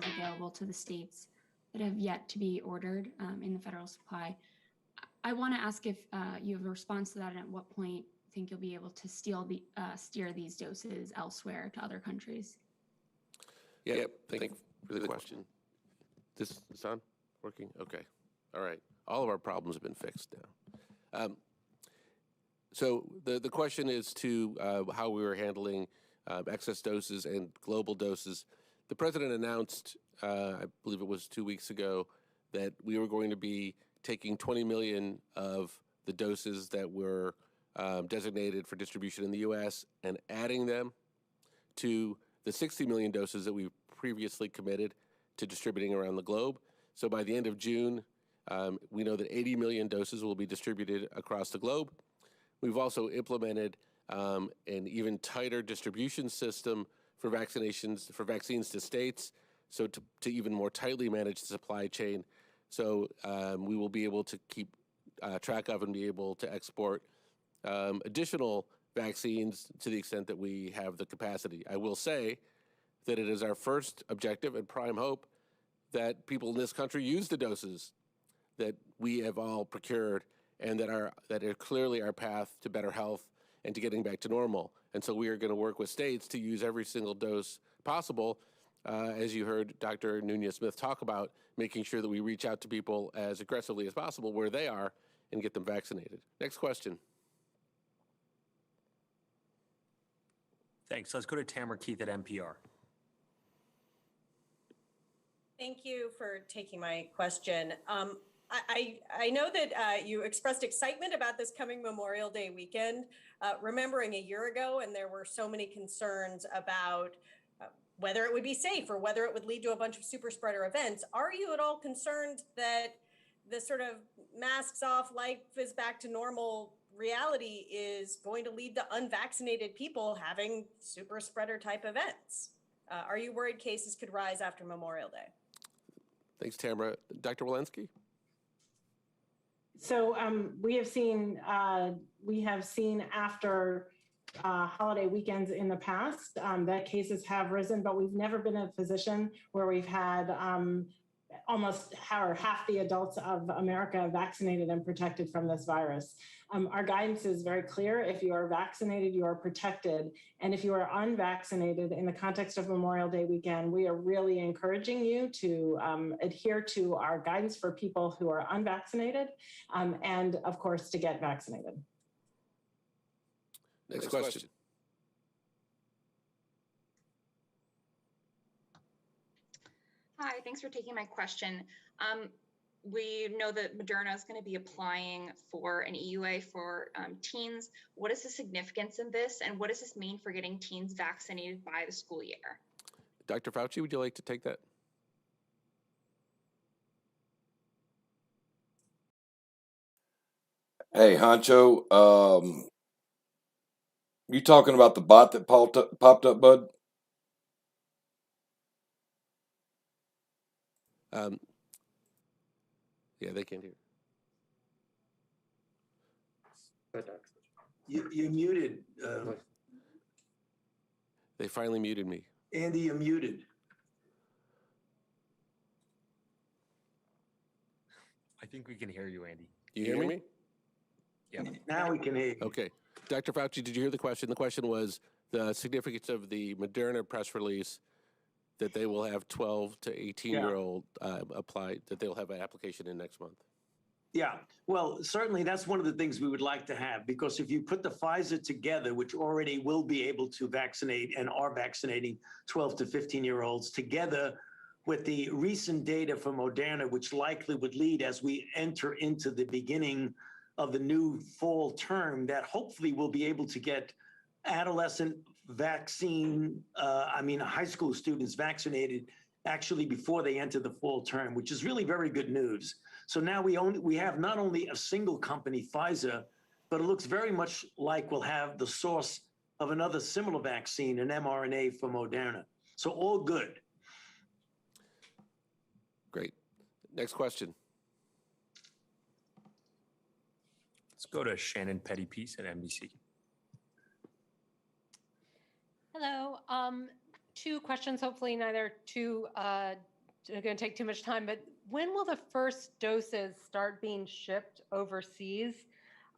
doses available to the states that have yet to be ordered in the federal supply. I want to ask if you have a response to that, and at what point you think you'll be able to steer these doses elsewhere to other countries. Yeah, thank you for the question. This is on? Working? Okay. All right. All of our problems have been fixed now. So the question is to how we were handling excess doses and global doses. The president announced, I believe it was 2 weeks ago, that we were going to be taking 20 million of the doses that were designated for distribution in the U.S. and adding them to the 60 million doses that we previously committed to distributing around the globe. So by the end of June, we know that 80 million doses will be distributed across the globe. We've also implemented an even tighter distribution system for vaccines to states, so to even more tightly manage the supply chain. So we will be able to keep track of and be able to export additional vaccines to the extent that we have the capacity. I will say that it is our first objective and prime hope that people in this country use the doses that we have all procured and that are clearly our path to better health and to getting back to normal. And so we are going to work with states to use every single dose possible, as you heard Dr. Nunez-Smith talk about, making sure that we reach out to people as aggressively as possible where they are and get them vaccinated. Next question. Thanks. Let's go to Tamara Keith at NPR. Thank you for taking my question. I know that you expressed excitement about this coming Memorial Day weekend, remembering a year ago, and there were so many concerns about whether it would be safe or whether it would lead to a bunch of super spreader events. Are you at all concerned that the sort of masks off, life is back to normal reality is going to lead to unvaccinated people having super spreader type events? Are you worried cases could rise after Memorial Day? Thanks, Tamara. Dr. Walensky? So we have seen after holiday weekends in the past that cases have risen, but we've never been in a position where we've had almost half the adults of America vaccinated and protected from this virus. Our guidance is very clear. If you are vaccinated, you are protected. And if you are unvaccinated, in the context of Memorial Day weekend, we are really encouraging you to adhere to our guidance for people who are unvaccinated and, of course, to get vaccinated. Next question. Hi, thanks for taking my question. We know that Moderna is going to be applying for an EUA for teens. What is the significance in this, and what does this mean for getting teens vaccinated by the school year? Dr. Fauci, would you like to take that? Hey, Honcho, you talking about the bot that popped up, bud? Yeah, they can't hear. You're muted. They finally muted me. Andy, you're muted. I think we can hear you, Andy. You hear me? Yeah. Now we can hear you. Okay. Dr. Fauci, did you hear the question? The question was the significance of the Moderna press release that they will have 12 to 18-year-old apply, that they'll have an application in next month. Yeah, well, certainly that's one of the things we would like to have, because if you put the Pfizer together, which already will be able to vaccinate and are vaccinating 12 to 15-year-olds, together with the recent data from Moderna, which likely would lead as we enter into the beginning of the new fall term, that hopefully we'll be able to get adolescent high school students vaccinated actually before they enter the fall term, which is really very good news. So now we have not only a single company, Pfizer, but it looks very much like we'll have the source of another similar vaccine, an mRNA from Moderna. So all good. Great. Next question. Let's go to Shannon Pettypiece at NBC. Hello. Two questions, hopefully neither too going to take too much time, but when will the first doses start being shipped overseas?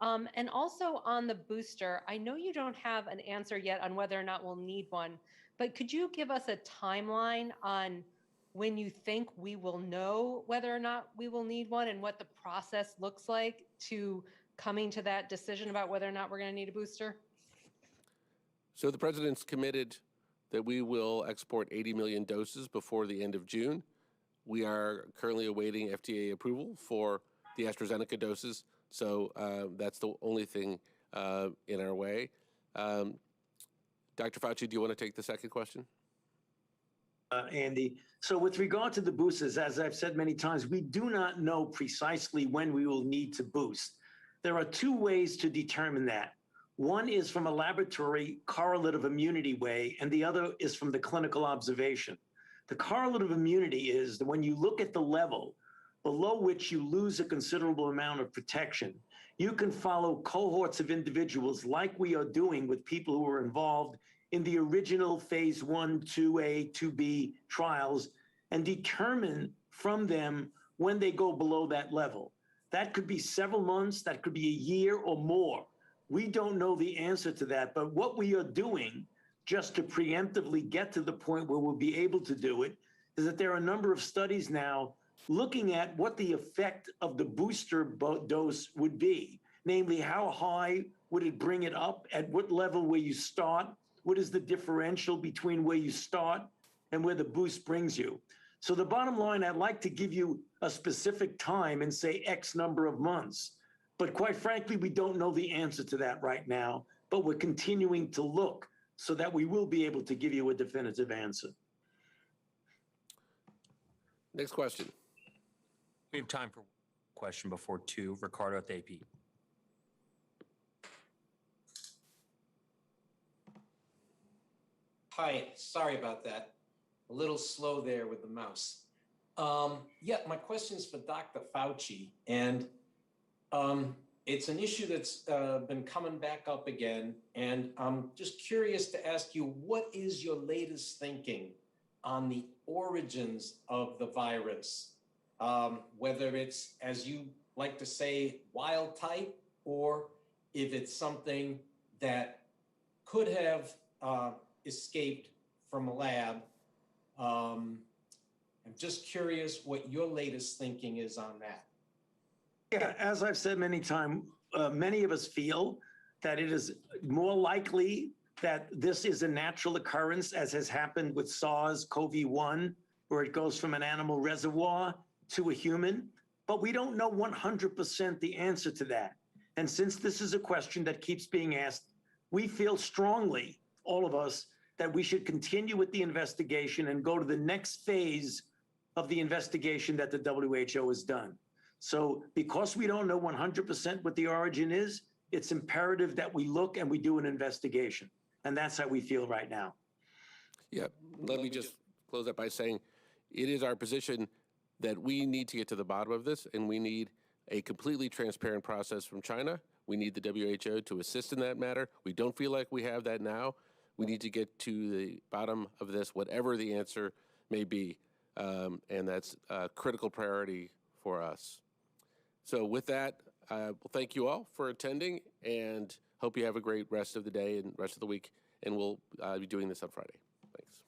And also on the booster, I know you don't have an answer yet on whether or not we'll need one, but could you give us a timeline on when you think we will know whether or not we will need one and what the process looks like to coming to that decision about whether or not we're going to need a booster? So the president's committed that we will export 80 million doses before the end of June. We are currently awaiting FDA approval for the AstraZeneca doses, so that's the only thing in our way. Dr. Fauci, do you want to take the second question? Andy. So with regard to the boosters, as I've said many times, we do not know precisely when we will need to boost. There are two ways to determine that. One is from a laboratory correlative immunity way, and the other is from the clinical observation. The correlative immunity is that when you look at the level below which you lose a considerable amount of protection, you can follow cohorts of individuals like we are doing with people who were involved in the original phase 1, 2A, 2B trials and determine from them when they go below that level. That could be several months, that could be a year or more. We don't know the answer to that, but what we are doing just to preemptively get to the point where we'll be able to do it is that there are a number of studies now looking at what the effect of the booster dose would be. Namely, how high would it bring it up? At what level will you start? What is the differential between where you start and where the boost brings you? So the bottom line, I'd like to give you a specific time and say X number of months. But quite frankly, we don't know the answer to that right now, but we're continuing to look so that we will be able to give you a definitive answer. Next question. We have time for one question before 2. Ricardo at the AP. Hi, sorry about that. A little slow there with the mouse. Yeah, my question is for Dr. Fauci, and it's an issue that's been coming back up again, and I'm just curious to ask you, what is your latest thinking on the origins of the virus? Whether it's, as you like to say, wild type, or if it's something that could have escaped from a lab. I'm just curious what your latest thinking is on that. Yeah, as I've said many times, many of us feel that it is more likely that this is a natural occurrence, as has happened with SARS-CoV-1, where it goes from an animal reservoir to a human. But we don't know 100% the answer to that. And since this is a question that keeps being asked, we feel strongly, all of us, that we should continue with the investigation and go to the next phase of the investigation that the WHO has done. So because we don't know 100% what the origin is, it's imperative that we look and we do an investigation. And that's how we feel right now. Yeah, let me just close up by saying it is our position that we need to get to the bottom of this, and we need a completely transparent process from China. We need the WHO to assist in that matter. We don't feel like we have that now. We need to get to the bottom of this, whatever the answer may be, and that's a critical priority for us. So with that, well, thank you all for attending, and hope you have a great rest of the day and rest of the week, and we'll be doing this on Friday. Thanks.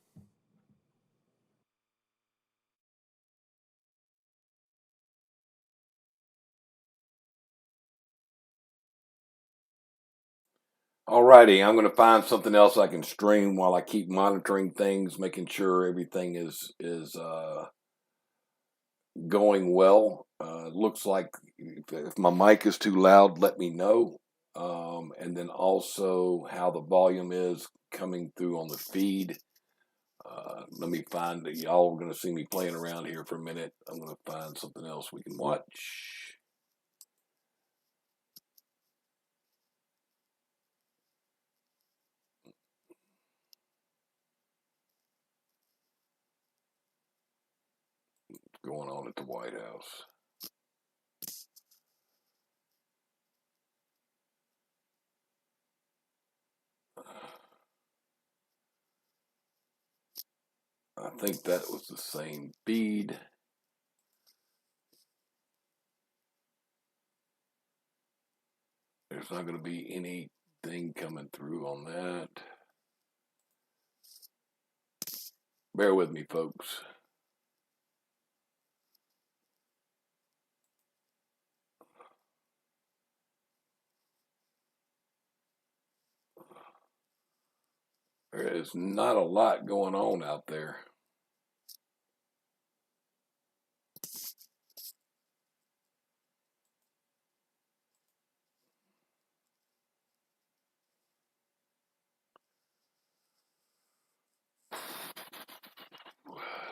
All righty, I'm going to find something else I can stream while I keep monitoring things, making sure everything is going well. Looks like if my mic is too loud, let me know. And then also how the volume is coming through on the feed. Let me find that y'all are going to see me playing around here for a minute. I'm going to find something else we can watch. Going on at the White House. I think that was the same feed. There's not going to be anything coming through on that. Bear with me, folks. There is not a lot going on out there.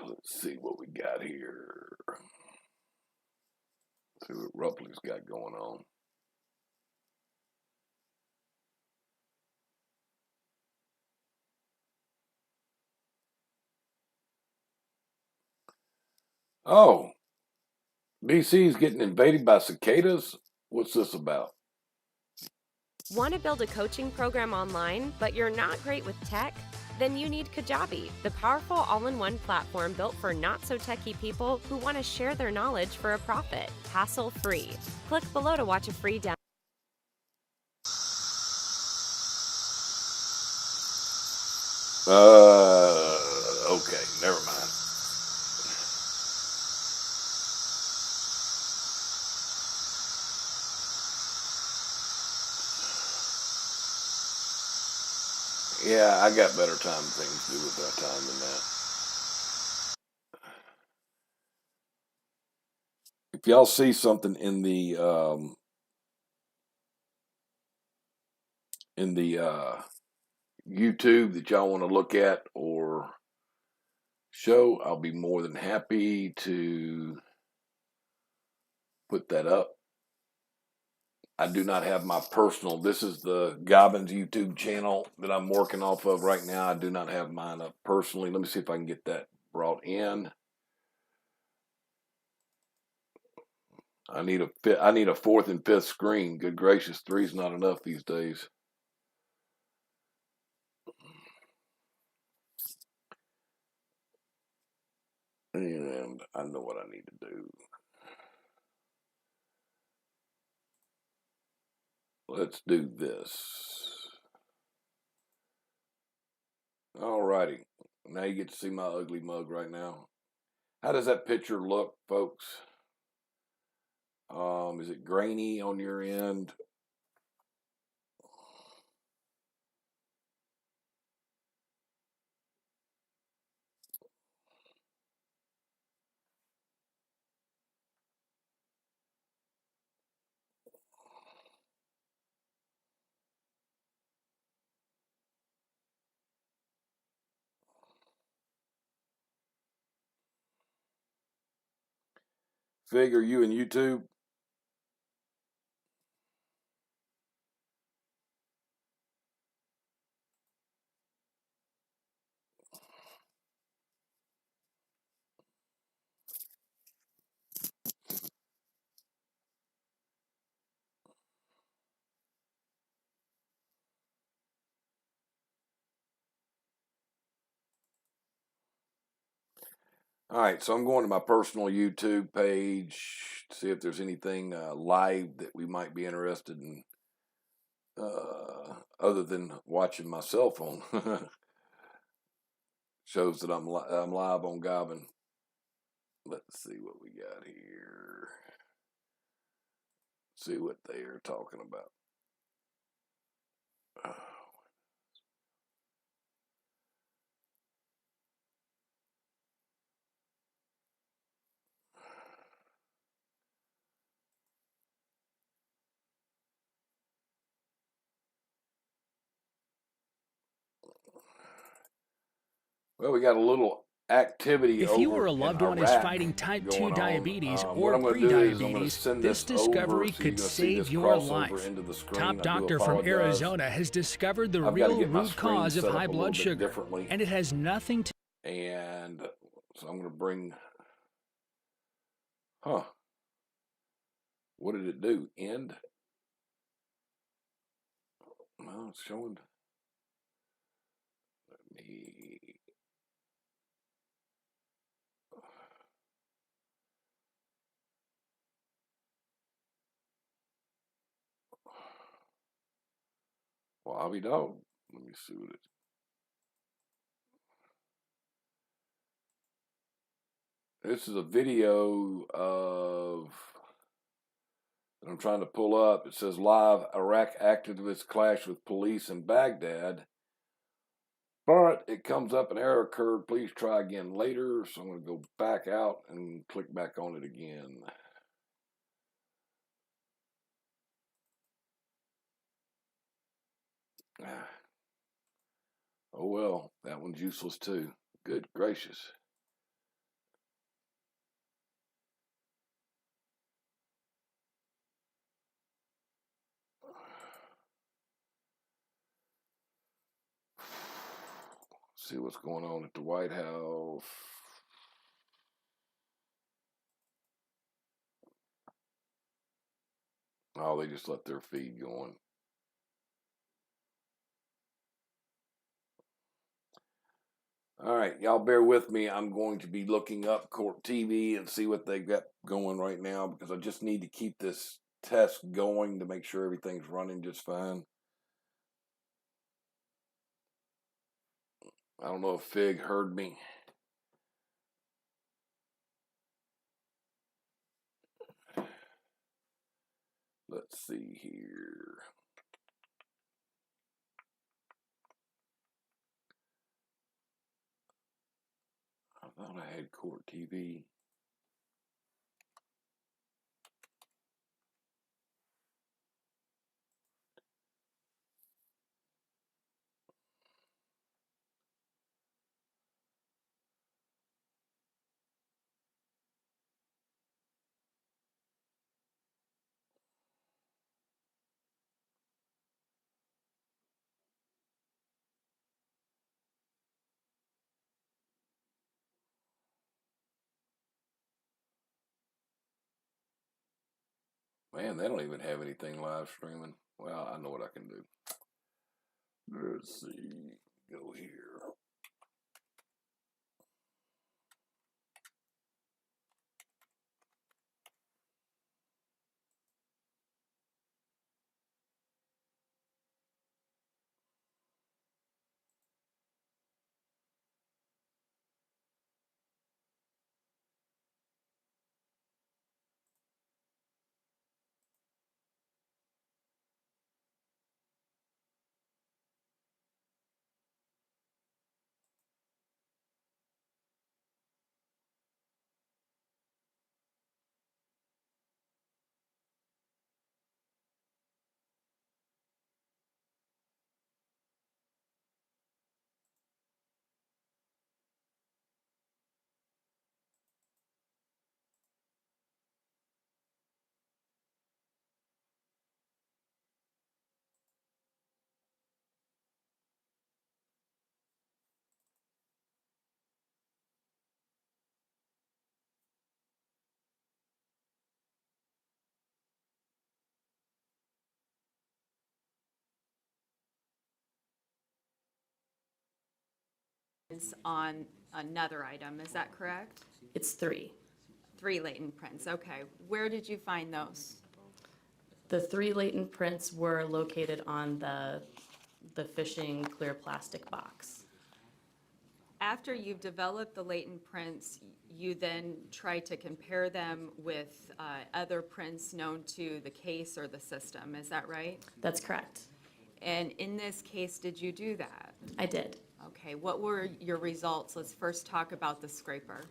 Let's see what we got here. See what Rupley's got going on. Oh, BC's getting invaded by cicadas? What's this about? Want to build a coaching program online, but you're not great with tech? Then you need Kajabi, the powerful all-in-one platform built for not-so-techy people who want to share their knowledge for a profit, hassle-free. Click below to watch a free demo. Okay, never mind. Yeah, I got better things to do with that time than that. If y'all see something in the YouTube that y'all want to look at or show, I'll be more than happy to put that up. I do not have my personal. This is the GOBN's YouTube channel that I'm working off of right now. I do not have mine up personally. Let me see if I can get that brought in. I need a fourth and fifth screen. Good gracious, three's not enough these days. And I know what I need to do. Let's do this. All righty. Now you get to see my ugly mug right now. How does that picture look, folks? Is it grainy on your end? Figure you and YouTube. All right, so I'm going to my personal YouTube page to see if there's anything live that we might be interested in, other than watching my cell phone. Shows that I'm live on GOBN. Let's see what we got here. See what they are talking about. Well, we got a little activity If over you or a loved in one is Iraq fighting type 2 going on. diabetes What or I'm going to do is I'm going to pre-diabetes, send this this over, discovery so you're could going to see save this your crossover life. into the screen. Top I do doctor from apologize. Arizona has discovered the I've got to real get my root screen cause of set up high a little blood bit sugar, differently. and it has nothing to. And so I'm going to bring. Huh? What did it do? End? No, it's showing. Let me. Well, I'll be dog. Let me see what it. This is a video of. That I'm trying to pull up. It says live Iraq activists clash with police in Baghdad. But it comes up an error occurred. Please try again later. So I'm going to go back out and click back on it again. Oh well, that one's useless too. Good gracious. See what's going on at the White House. Oh, they just let their feed going. All right, y'all bear with me. I'm going to be looking up Court TV and see what they've got going right now because I just need to keep this test going to make sure everything's running just fine. I don't know if Fig heard me. Let's see here. I thought I had Court TV. Man, they don't even have anything live streaming. Well, I know what I can do. Let's see. Go here. On another item, is that correct? It's 3. 3 latent prints, okay. Where did you find those? The 3 latent prints were located on the fishing clear plastic box. After you've developed the latent prints, you then try to compare them with other prints known to the case or the system, is that right? That's correct. And in this case, did you do that? I did. Okay, what were your results? Let's first talk about the scraper.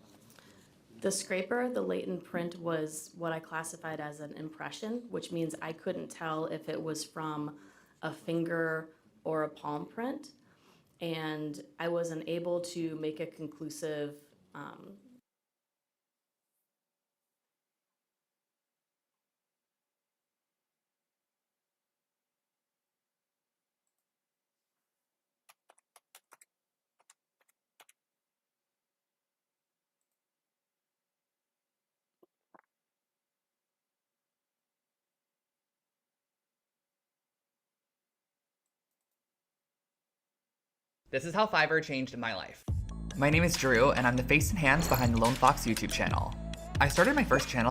The scraper, the latent print, was what I classified as an impression, which means I couldn't tell if it was from a finger or a palm print. And I wasn't able to make a conclusive This is how Fiverr changed my life. My name is Drew, and I'm the face and hands behind the Lone Fox YouTube channel. I started my first channel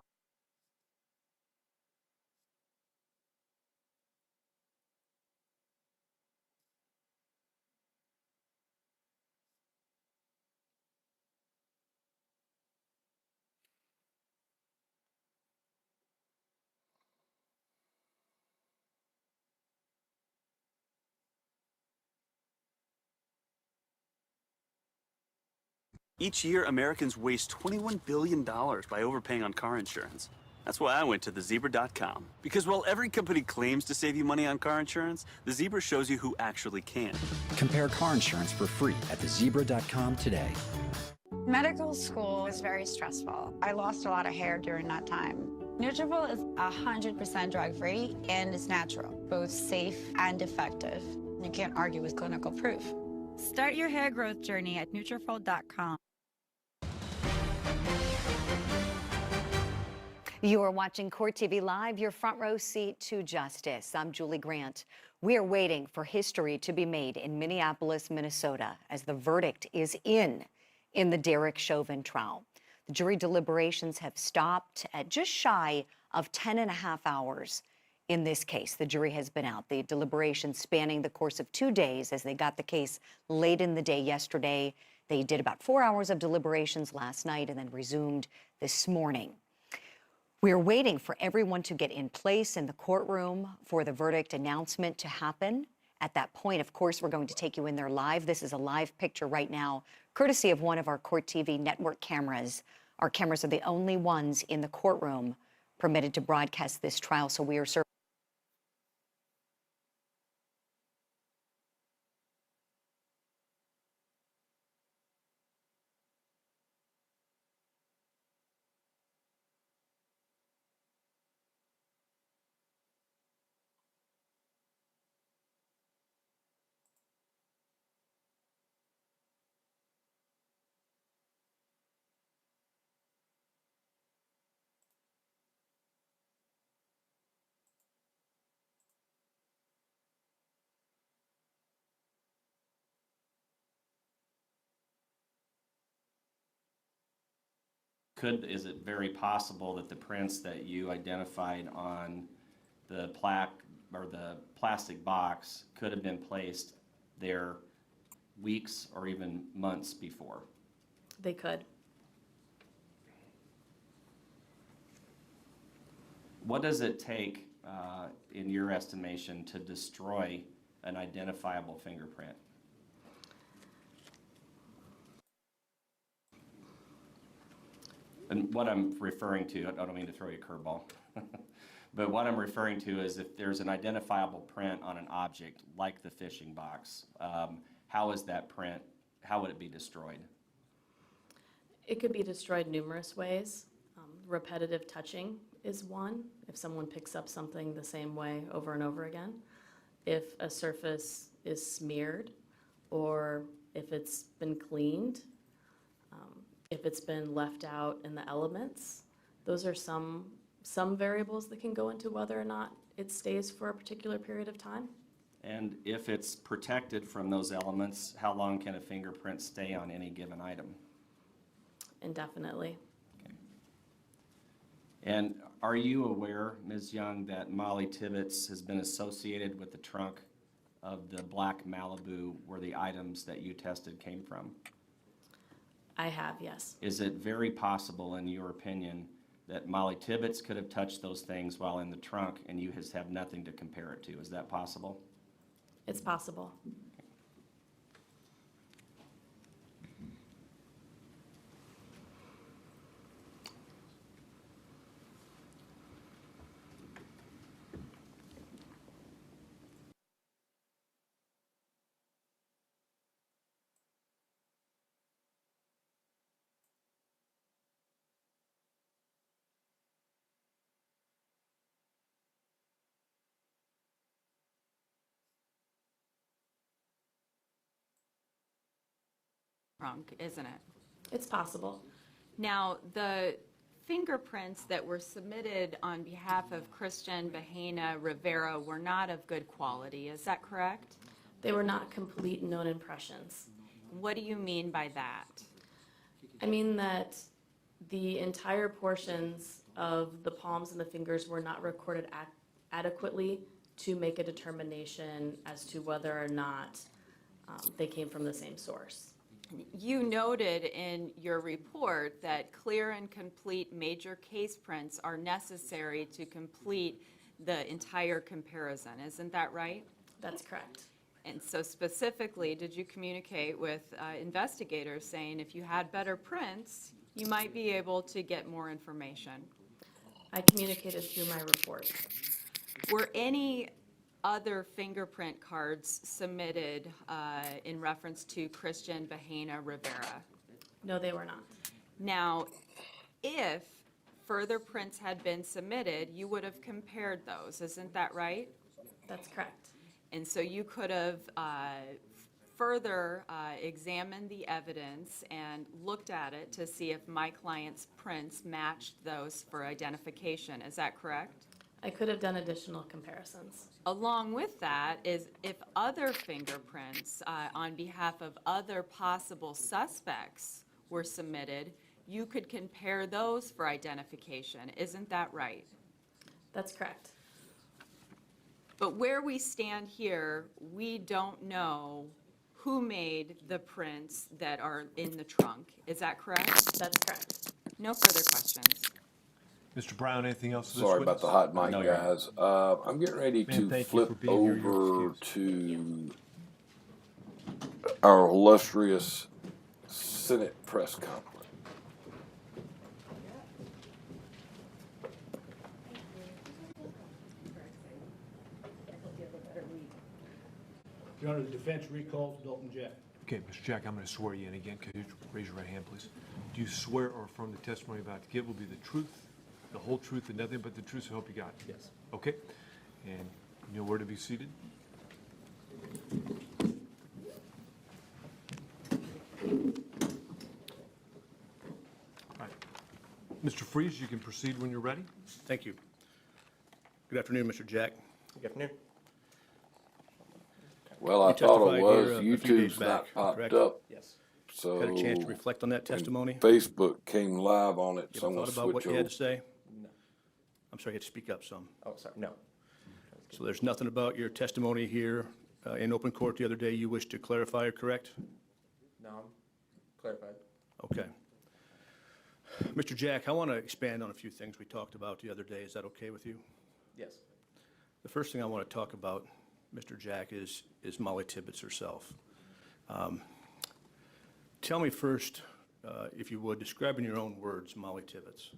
Each year, Americans waste $21 billion by overpaying on car insurance. That's why I went to thezebra.com. Because while every company claims to save you money on car insurance, the Zebra shows you who actually can. Compare car insurance for free at thezebra.com today. Medical school was very stressful. I lost a lot of hair during that time. Nutrafol is 100% drug-free and it's natural, both safe and effective. You can't argue with clinical proof. Start your hair growth journey at Nutrafol.com. You are watching Court TV Live, your front row seat to justice. I'm Julie Grant. We are waiting for history to be made in Minneapolis, Minnesota, as the verdict is in the Derek Chauvin trial. The jury deliberations have stopped at just shy of 10 and a half hours in this case. The jury has been out. The deliberations spanning the course of 2 days as they got the case late in the day yesterday. They did about 4 hours of deliberations last night and then resumed this morning. We're waiting for everyone to get in place in the courtroom for the verdict announcement to happen. At that point, of course, we're going to take you in there live. This is a live picture right now, courtesy of one of our Court TV network cameras. Our cameras are the only ones in the courtroom permitted to broadcast this trial, so we are serving. Is it very possible that the prints that you identified on the plaque or the plastic box could have been placed there weeks or even months before? They could. What does it take, in your estimation, to destroy an identifiable fingerprint? And what I'm referring to, I don't mean to throw you a curveball, but what I'm referring to is if there's an identifiable print on an object like the fishing box, how is that print, how would it be destroyed? It could be destroyed numerous ways. Repetitive touching is one, if someone picks up something the same way over and over again. If a surface is smeared, or if it's been cleaned, if it's been left out in the elements. Those are some variables that can go into whether or not it stays for a particular period of time. And if it's protected from those elements, how long can a fingerprint stay on any given item? Indefinitely. Okay. And are you aware, Ms. Young, that Molly Tibbetts has been associated with the trunk of the black Malibu where the items that you tested came from? I have, yes. Is it very possible, in your opinion, that Molly Tibbetts could have touched those things while in the trunk and you have nothing to compare it to? Is that possible? It's possible. Trunk, isn't it? It's possible. Now, the fingerprints that were submitted on behalf of Christian Bahena Rivera were not of good quality. Is that correct? They were not complete known impressions. What do you mean by that? I mean that the entire portions of the palms and the fingers were not recorded adequately to make a determination as to whether or not they came from the same source. You noted in your report that clear and complete major case prints are necessary to complete the entire comparison. Isn't that right? That's correct. And so specifically, did you communicate with investigators saying if you had better prints, you might be able to get more information? I communicated through my report. Were any other fingerprint cards submitted in reference to Christian Bahena Rivera? No, they were not. Now, if further prints had been submitted, you would have compared those, isn't that right? That's correct. And so you could have further examined the evidence and looked at it to see if my client's prints matched those for identification. Is that correct? I could have done additional comparisons. Along with that is if other fingerprints on behalf of other possible suspects were submitted, you could compare those for identification. Isn't that right? That's correct. But where we stand here, we don't know who made the prints that are in the trunk. Is that correct? That's correct. No further questions. Mr. Brown, anything else? Sorry about the hot mic, guys. I'm getting ready Man, to thank you flip for being here. You're over to our illustrious Senate press conference. Your Honor, the defense recalls Dalton Jack. Okay, Mr. Jack, I'm going to swear you in again. Could you raise your right hand, please? Do you swear or affirm the testimony you're about to give will be the truth, the whole truth, and nothing but the truth, so help you God? Yes. Okay. And you know where to be seated? All right. Mr. Freeze, you can proceed when you're ready. Thank you. Good afternoon, Mr. Jack. Good afternoon. Well, I You thought it testified was. here, a few days YouTube's not back, popped correct? up. Yes. So Had a chance to reflect on that when testimony? Facebook came live on it, You so I'm ever gonna thought about what switch you had over. to say? No. I'm sorry, you had to speak up some. Oh, sorry, no. So there's nothing about your testimony here in open court the other day you wish to clarify or correct? No, I'm clarified. Okay. Mr. Jack, I want to expand on a few things we talked about the other day. Is that okay with you? Yes. The first thing I want to talk about, Mr. Jack, is Molly Tibbetts herself. Tell me first, if you would, describe in your own words Molly Tibbetts.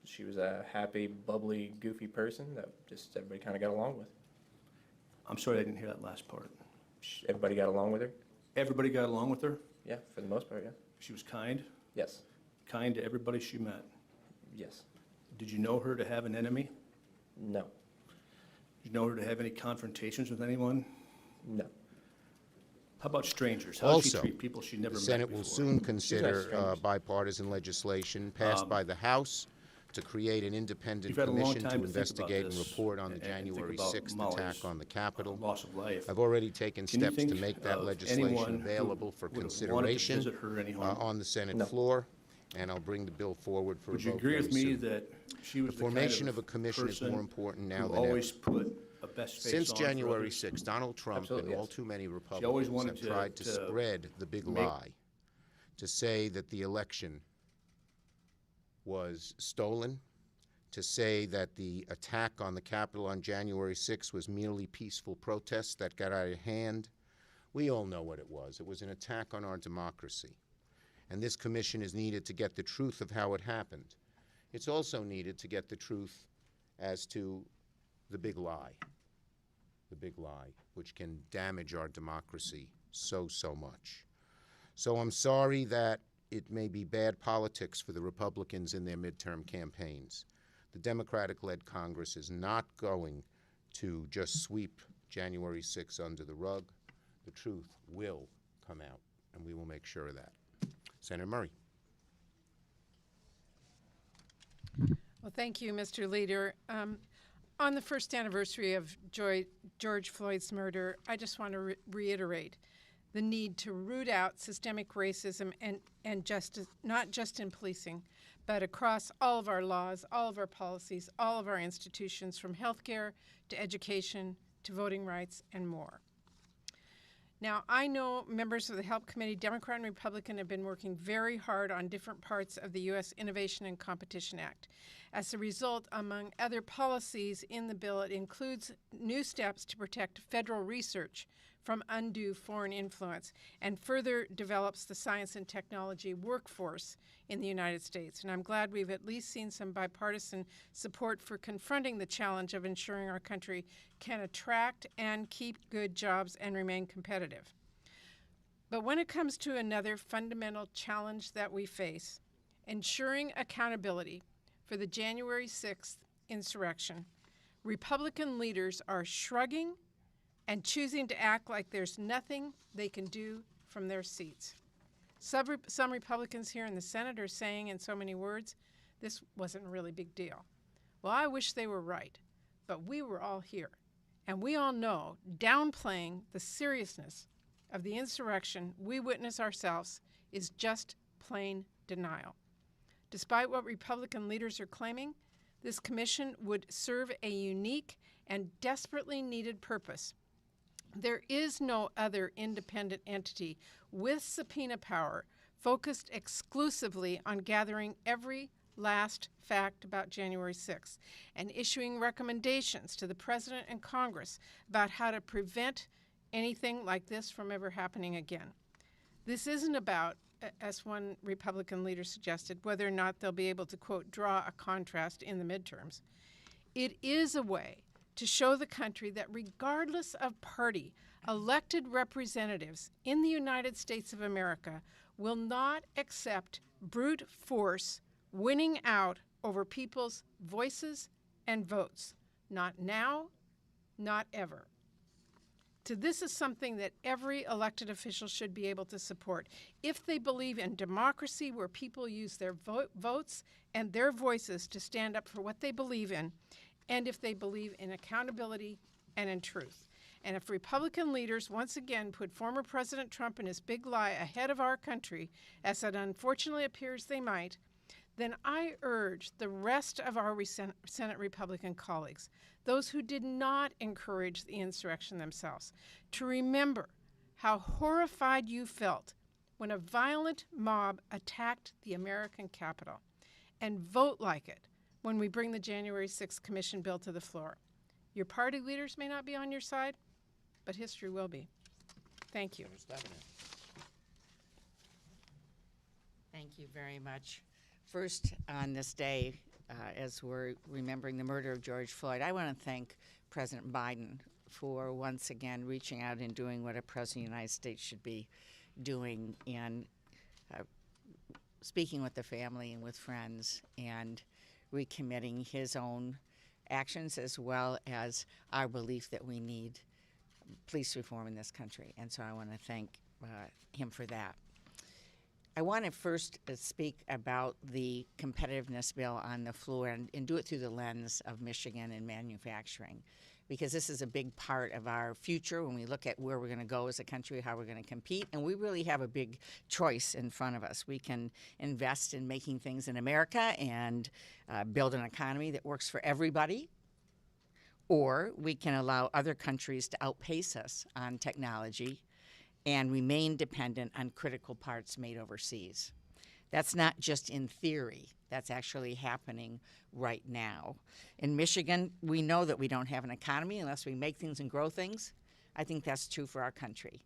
She was a happy, bubbly, goofy person that just everybody kind of got along with. I'm sorry, I didn't hear that last part. Everybody got along with her? Everybody got along with her? Yeah, for the most part, yeah. She was kind? Yes. Kind to everybody she met? Yes. Did you know her to have an enemy? No. Did you know her to have any confrontations with anyone? No. How about strangers? How does she Also, treat people she never the met Senate will before? soon consider bipartisan legislation passed by the House to create an independent You've had a long commission time to to think about investigate and this report on the and think January about 6th Molly's, attack on the Capitol. Loss of life. I've already taken Can you steps to think make that of legislation anyone who available for would have wanted to consideration visit her any home? on the Senate No. floor, and I'll bring the bill forward for a Would you vote agree very with me soon. that she was The the kind formation of of a commission is person more important now who than ever. always put a best face Since on for January others? 6th, Donald Trump Absolutely, and all yes. too many always Republicans wanted have tried to to spread the big make- lie, to say that the election was stolen, to say that the attack on the Capitol on January 6th was merely peaceful protests that got out of hand. We all know what it was. It was an attack on our democracy. And this commission is needed to get the truth of how it happened. It's also needed to get the truth as to the big lie, which can damage our democracy so much. So I'm sorry that it may be bad politics for the Republicans in their midterm campaigns. The Democratic-led Congress is not going to just sweep January 6th under the rug. The truth will come out, and we will make sure of that. Senator Murray. Well, thank you, Mr. Leader. On the first anniversary of George Floyd's murder, I just want to reiterate the need to root out systemic racism and justice, not just in policing, but across all of our laws, all of our policies, all of our institutions, from healthcare to education to voting rights and more. Now, I know members of the HELP Committee, Democrat and Republican, have been working very hard on different parts of the U.S. Innovation and Competition Act. As a result, among other policies in the bill, it includes new steps to protect federal research from undue foreign influence and further develops the science and technology workforce in the United States. And I'm glad we've at least seen some bipartisan support for confronting the challenge of ensuring our country can attract and keep good jobs and remain competitive. But when it comes to another fundamental challenge that we face, ensuring accountability for the January 6th insurrection, Republican leaders are shrugging and choosing to act like there's nothing they can do from their seats. Some Republicans here in the Senate are saying in so many words, this wasn't a really big deal. Well, I wish they were right, but we were all here, and we all know downplaying the seriousness of the insurrection we witness ourselves is just plain denial. Despite what Republican leaders are claiming, this commission would serve a unique and desperately needed purpose. There is no other independent entity with subpoena power focused exclusively on gathering every last fact about January 6th and issuing recommendations to the President and Congress about how to prevent anything like this from ever happening again. This isn't about, as one Republican leader suggested, whether or not they'll be able to, quote, draw a contrast in the midterms. It is a way to show the country that regardless of party, elected representatives in the United States of America will not accept brute force winning out over people's voices and votes. Not now, not ever. This is something that every elected official should be able to support if they believe in democracy where people use their votes and their voices to stand up for what they believe in, and if they believe in accountability and in truth. And if Republican leaders once again put former President Trump and his big lie ahead of our country, as it unfortunately appears they might, then I urge the rest of our Senate Republican colleagues, those who did not encourage the insurrection themselves, to remember how horrified you felt when a violent mob attacked the American Capitol, and vote like it when we bring the January 6th Commission bill to the floor. Your party leaders may not be on your side, but history will be. Thank you. Thank you very much. First, on this day, as we're remembering the murder of George Floyd, I want to thank President Biden for once again reaching out and doing what a president of the United States should be doing, and speaking with the family and with friends and recommitting his own actions as well as our belief that we need police reform in this country. And so I want to thank him for that. I want to first speak about the competitiveness bill on the floor and do it through the lens of Michigan and manufacturing, because this is a big part of our future when we look at where we're going to go as a country, how we're going to compete, and we really have a big choice in front of us. We can invest in making things in America and build an economy that works for everybody, or we can allow other countries to outpace us on technology and remain dependent on critical parts made overseas. That's not just in theory. That's actually happening right now. In Michigan, we know that we don't have an economy unless we make things and grow things. I think that's true for our country.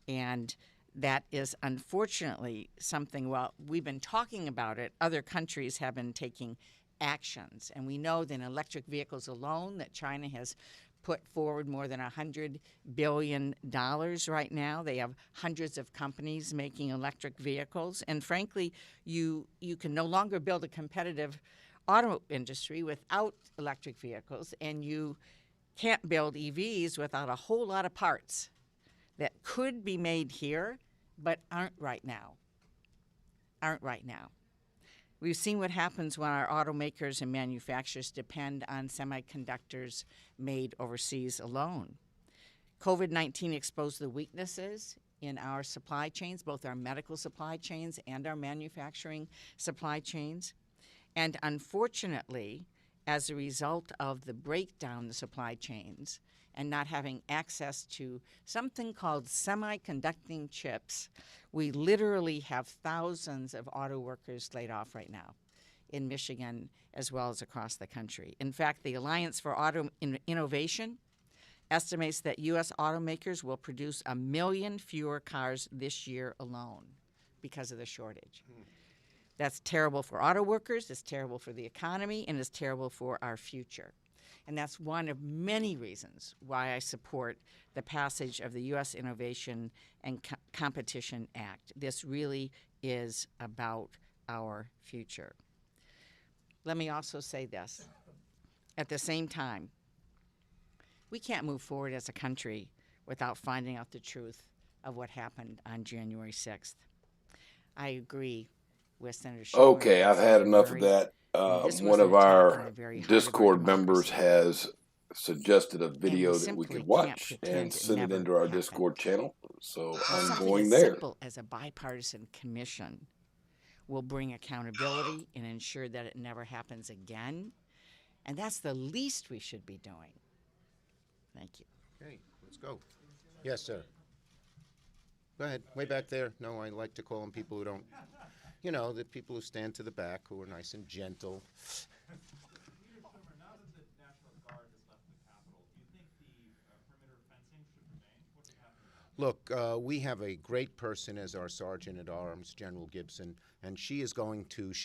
And that is unfortunately something, well, we've been talking about it. Other countries have been taking actions. And we know that in electric vehicles alone that China has put forward more than $100 billion right now. They have hundreds of companies making electric vehicles. And frankly, you can no longer build a competitive auto industry without electric vehicles, and you can't build EVs without a whole lot of parts that could be made here but aren't right now. We've seen what happens when our automakers and manufacturers depend on semiconductors made overseas alone. COVID-19 exposed the weaknesses in our supply chains, both our medical supply chains and our manufacturing supply chains. And unfortunately, as a result of the breakdown in the supply chains and not having access to something called semiconducting chips, we literally have thousands of auto workers laid off right now. in Michigan as well as across the country. In fact, the Alliance for Auto Innovation estimates that U.S. automakers will produce 1 million fewer cars this year alone because of the shortage. That's terrible for auto workers, it's terrible for the economy, and it's terrible for our future. And that's one of many reasons why I support the passage of the U.S. Innovation and Competition Act. This really is about our future. Let me also say this. At the same time, we can't move forward as a country without finding out the truth of what happened on January 6th. I agree with Senator Schumer. Okay, I've had enough of that. One of our Discord members has suggested a video that we could watch and send it into our Discord channel. So I'm going there. Something as simple as a bipartisan commission will bring accountability and ensure that it never happens again. And that's the least we should be doing. Thank you. Okay, let's go. Yes, sir. Go ahead. Way back there. No, I like to call them people who don't, you know, the people who stand to the back, who are nice and gentle. Look, we have a great person as our Sergeant at Arms, General Gibson, and she's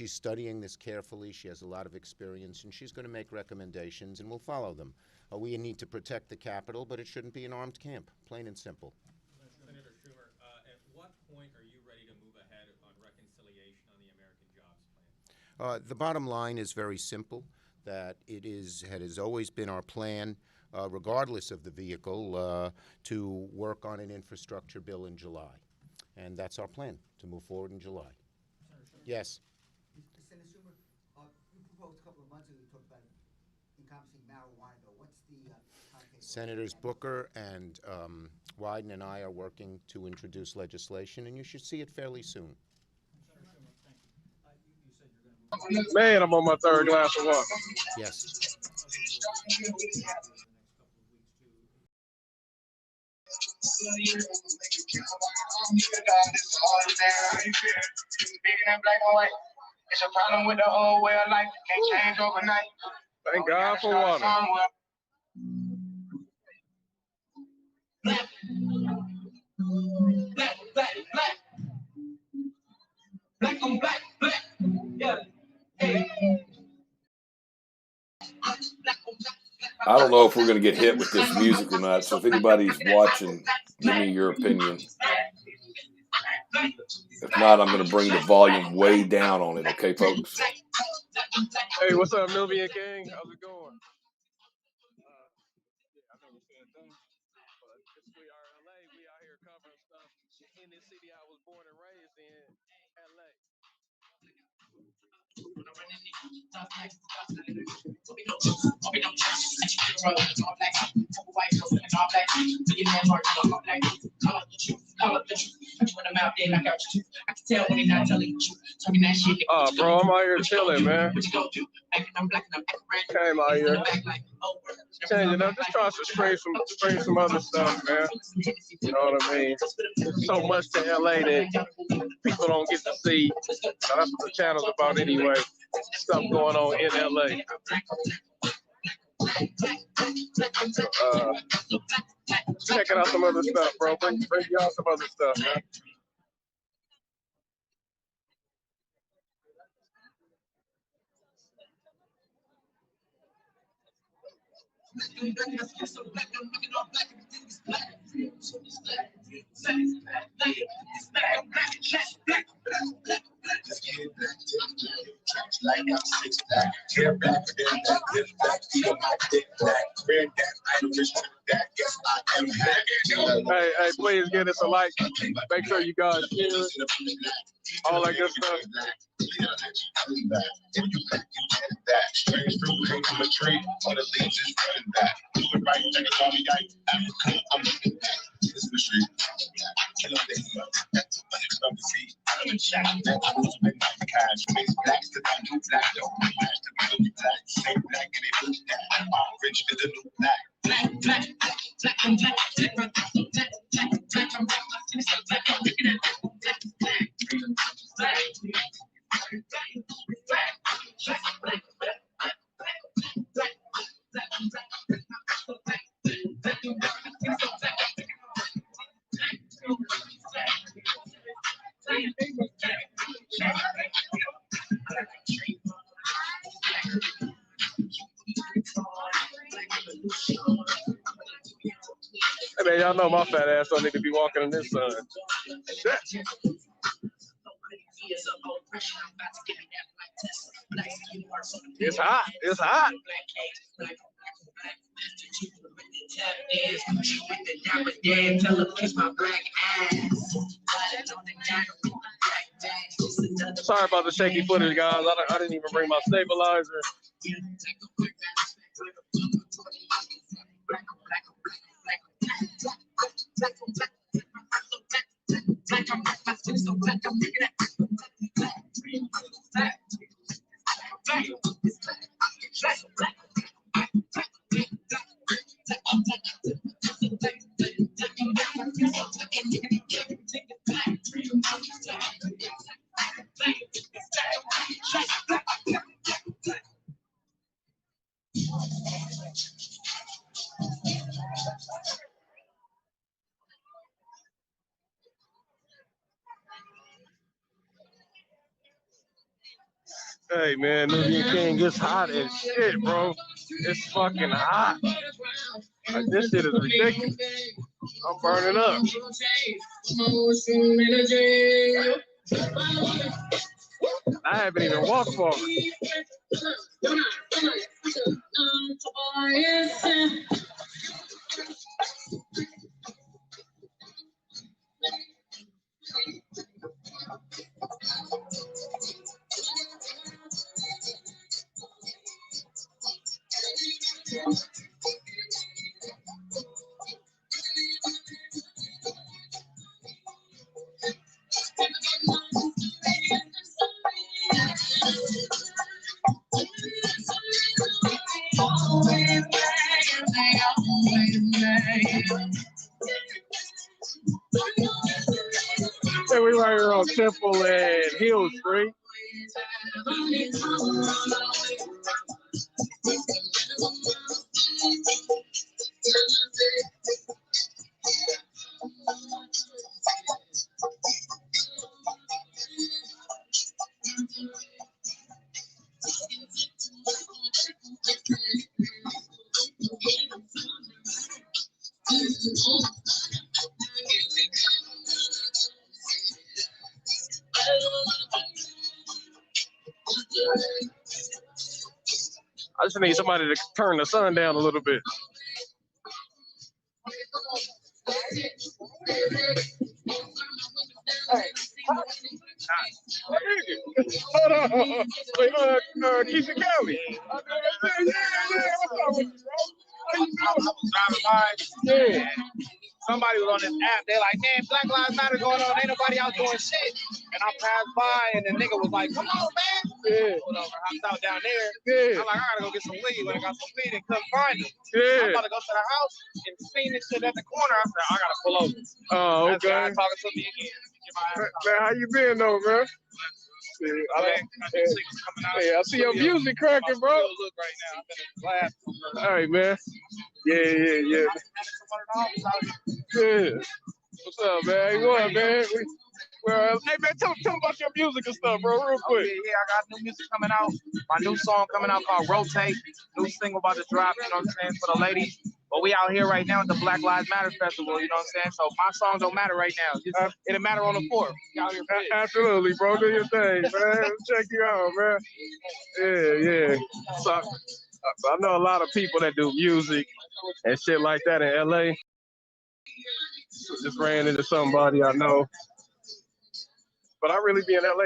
studying this carefully. She has a lot of experience, and she's going to make recommendations, and we'll follow them. We need to protect the Capitol, but it shouldn't be an armed camp, plain and simple. Senator Schumer, at what point are you ready to move ahead on reconciliation on the American Jobs Plan? The bottom line is very simple, that it has always been our plan, regardless of the vehicle, to work on an infrastructure bill in July. And that's our plan, to move forward in July. Yes. Senator Schumer, you proposed a couple of months ago, you talked about encompassing marijuana bill. What's the timetable? Senators Booker and Wyden and I are working to introduce legislation, and you should see it fairly soon. Man, I'm on my third glass of water. Yes. It's a problem with the old way of life. Can't change overnight. Thank God for water. Black on black, black. Yeah. I don't know if we're going to get hit with this music or not, so if anybody's watching, give me your opinion. If not, I'm going to bring the volume way down on it, okay, folks? Hey, what's up, Nubian King? How's it going? I never said that, but it's We Are LA. We out here covering stuff in this city I was born and raised in, LA. Bro, I'm out here chilling, man. Came out here changing up, just trying to spray some other stuff, man. You know what I mean? So much to LA that people don't get to see. That's what the channel's about anyway. Stuff going on in LA. Checking out some other stuff, bro. Bring y'all some other stuff, man. Hey, please give us a like. Make sure you guys share it. All that good stuff. y'all know my fat ass don't need to be walking in this sun. Shit. It's hot. It's hot. Sorry about the shaky footage, guys. I didn't even bring my stabilizer. Hey man, Nubian King, it's hot as shit, bro. It's fucking hot. Like, this shit is ridiculous. I'm burning up. I haven't even walked far. Hey, we right here on Temple and Hill Street. I just need somebody to turn the sun down a little bit. Hold on. Wait, Keisha Kelly. I was driving by. Yeah. Somebody was on this app. They're like, man, Black Lives Matter going on. Ain't nobody out doing shit. And I passed by, and the nigga was like, come on, man. Yeah. Pulled over, hopped out down there. Yeah. I'm like, I gotta go get some weed. When I got some weed, and couldn't find it. Yeah. I'm about to go to the house and seen this shit at the corner. I said, I gotta pull over. Oh, That's okay. God talking to me again. Man, how you been though, man? Hey, I see your music cracking, bro. Look right now. I'm in the class. All right, man. Yeah. Yeah. What's up, man? Hey, what, man? Hey, man, tell me about your music and stuff, bro, real quick. Yeah, I got new music coming out. My new song coming out called Rotate. New single about to drop, you know what I'm saying, for the ladies. But we out here right now at the Black Lives Matter Festival, you know what I'm saying? So my song don't matter right now. It'll matter on the 4th. Out here for it. Absolutely, bro. Do your thing, man. Check you out, man. Yeah. So, I know a lot of people that do music and shit like that in LA. Just ran into somebody I know. But I really be in LA.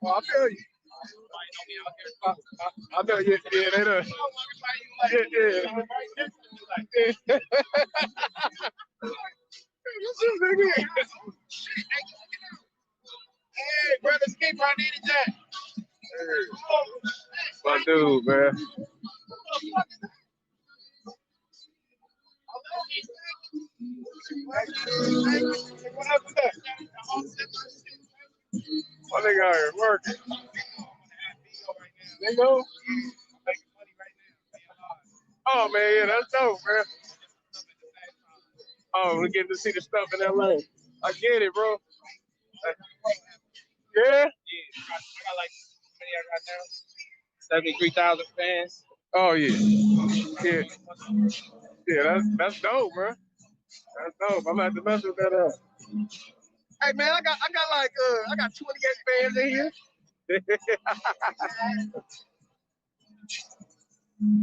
Well, I feel you. I know you. Yeah, they done. Yeah. Hey, brother Skipper, I needed that. dude, man. My nigga out here working. Nigga. Oh man, yeah, that's dope, man. Oh, we're getting to see the stuff in LA. I get it, bro. Yeah? Yeah, I got like, how many I got now? 73,000 fans. Oh yeah. Yeah. Yeah, that's dope, bro. That's dope. I'm gonna have to mess with that up. Hey man, I got 28 fans in here.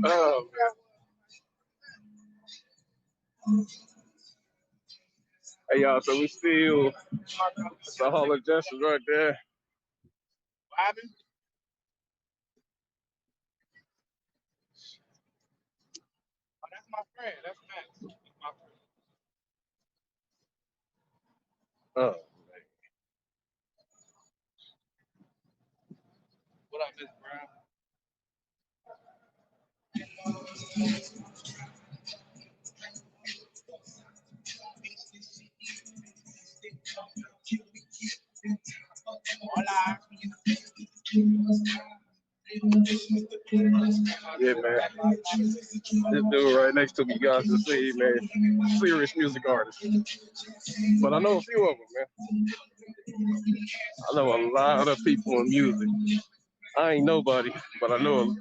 Oh man. Hey y'all, so we still the Hall of Justice right there. What happened? Oh, that's my friend. That's Max. That's my friend. Oh. What up, Miss Brown? Hola. Yeah, man. This dude right next to me, guys, to see, man. Serious music artist. But I know a few of them, man. I know a lot of people in music. I ain't nobody, but I know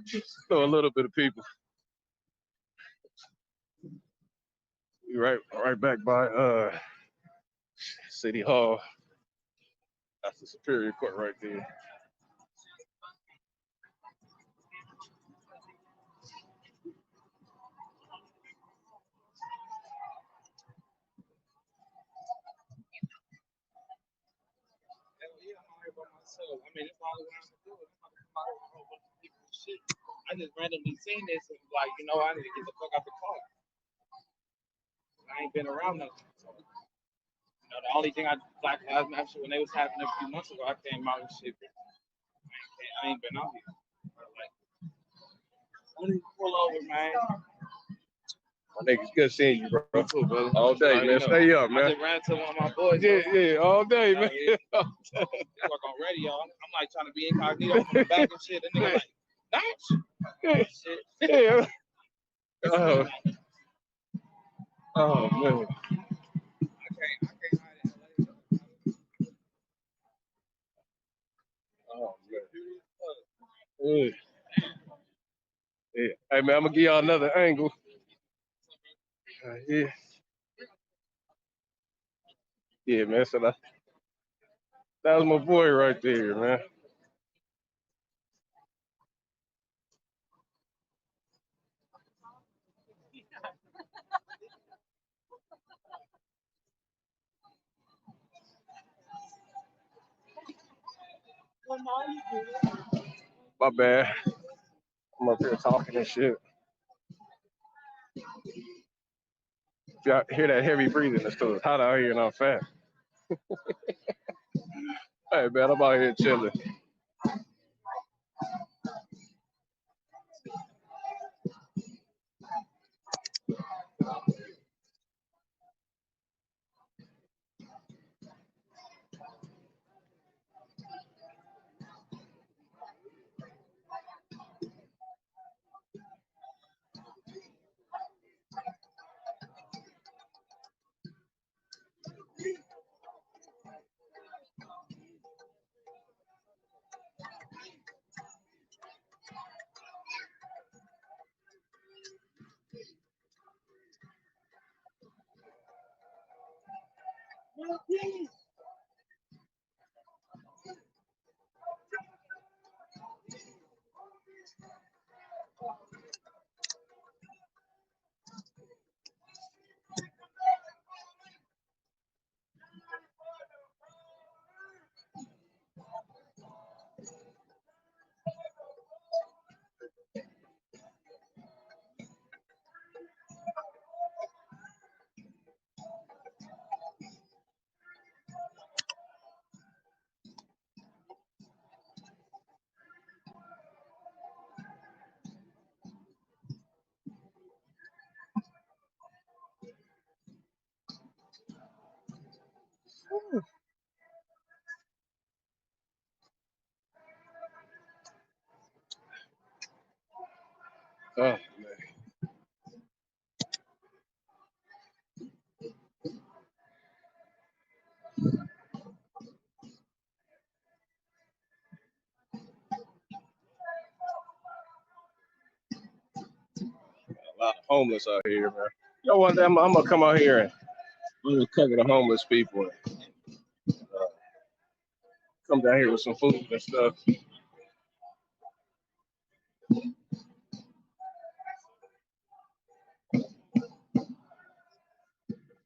a little bit of people. We right back by City Hall. That's the Superior Court right there. So, I mean, that's all I'm gonna do. I'm gonna come out with a whole bunch of people and shit. I just randomly seen this and like, you know, I need to get the fuck out the car. I ain't been around nothing. So, you know, the only thing Black Lives Matter when they was happening a few months ago, I came out and shit. I ain't been out here. Like, I need to pull over, man. My niggas, good seeing you, bro. All day, man. Stay up, man. I just ran to one of my boys. Yeah, all day, man. They work on radio. I'm like trying to be incognito from the back and shit. And nigga like, shit. Yeah. Oh man. I can't hide in LA. Oh man. Yeah. Hey man, I'm gonna give y'all another angle. Yeah. Yeah, man. So that was my boy right there, man. My bad. I'm up here talking and shit. If y'all hear that heavy breathing, it's still hot out here and I'm fat. Hey man, I'm out here chilling. Oh, man. A lot of homeless out here, man. You know what? I'm gonna come out here and really cover the homeless people. And, come down here with some food and stuff.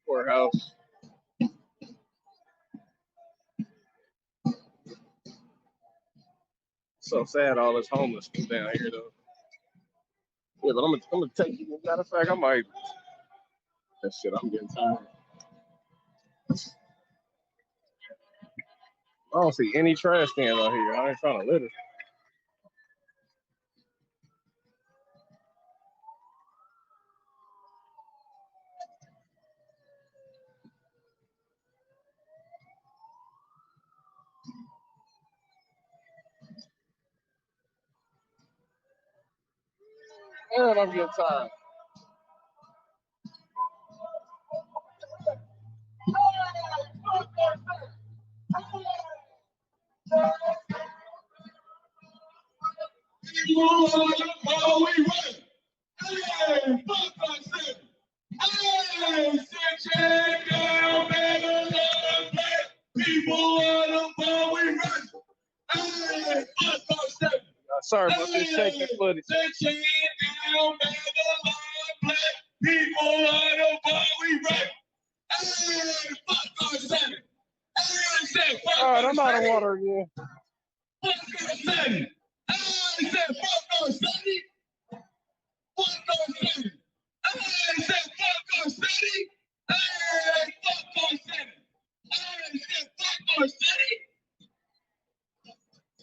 Courthouse. So sad, all this homeless people down here, though. Yeah, but I'm gonna take you. Matter of fact, I might. That shit, I'm getting tired. I don't see any trash cans out here. I ain't trying to litter. And I'm getting tired. Sorry about this shaking footage. All right, I'm out of water again.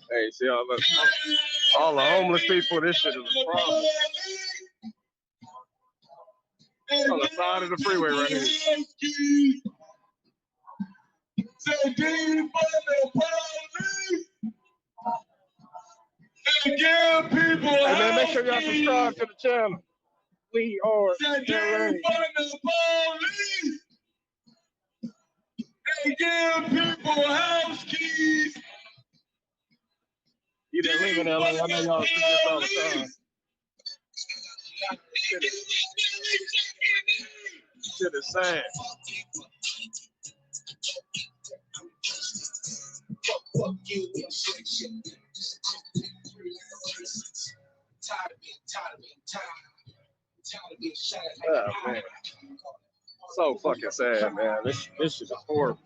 Hey, see all the homeless people, this shit is a problem. It's on the side of the freeway right here. Hey man, make sure y'all subscribe to the channel. We are LA. Give people house keys. You didn't live in LA. I know y'all see this all the time. Shit is sad. Oh, man. So fucking sad, man. This shit is horrible.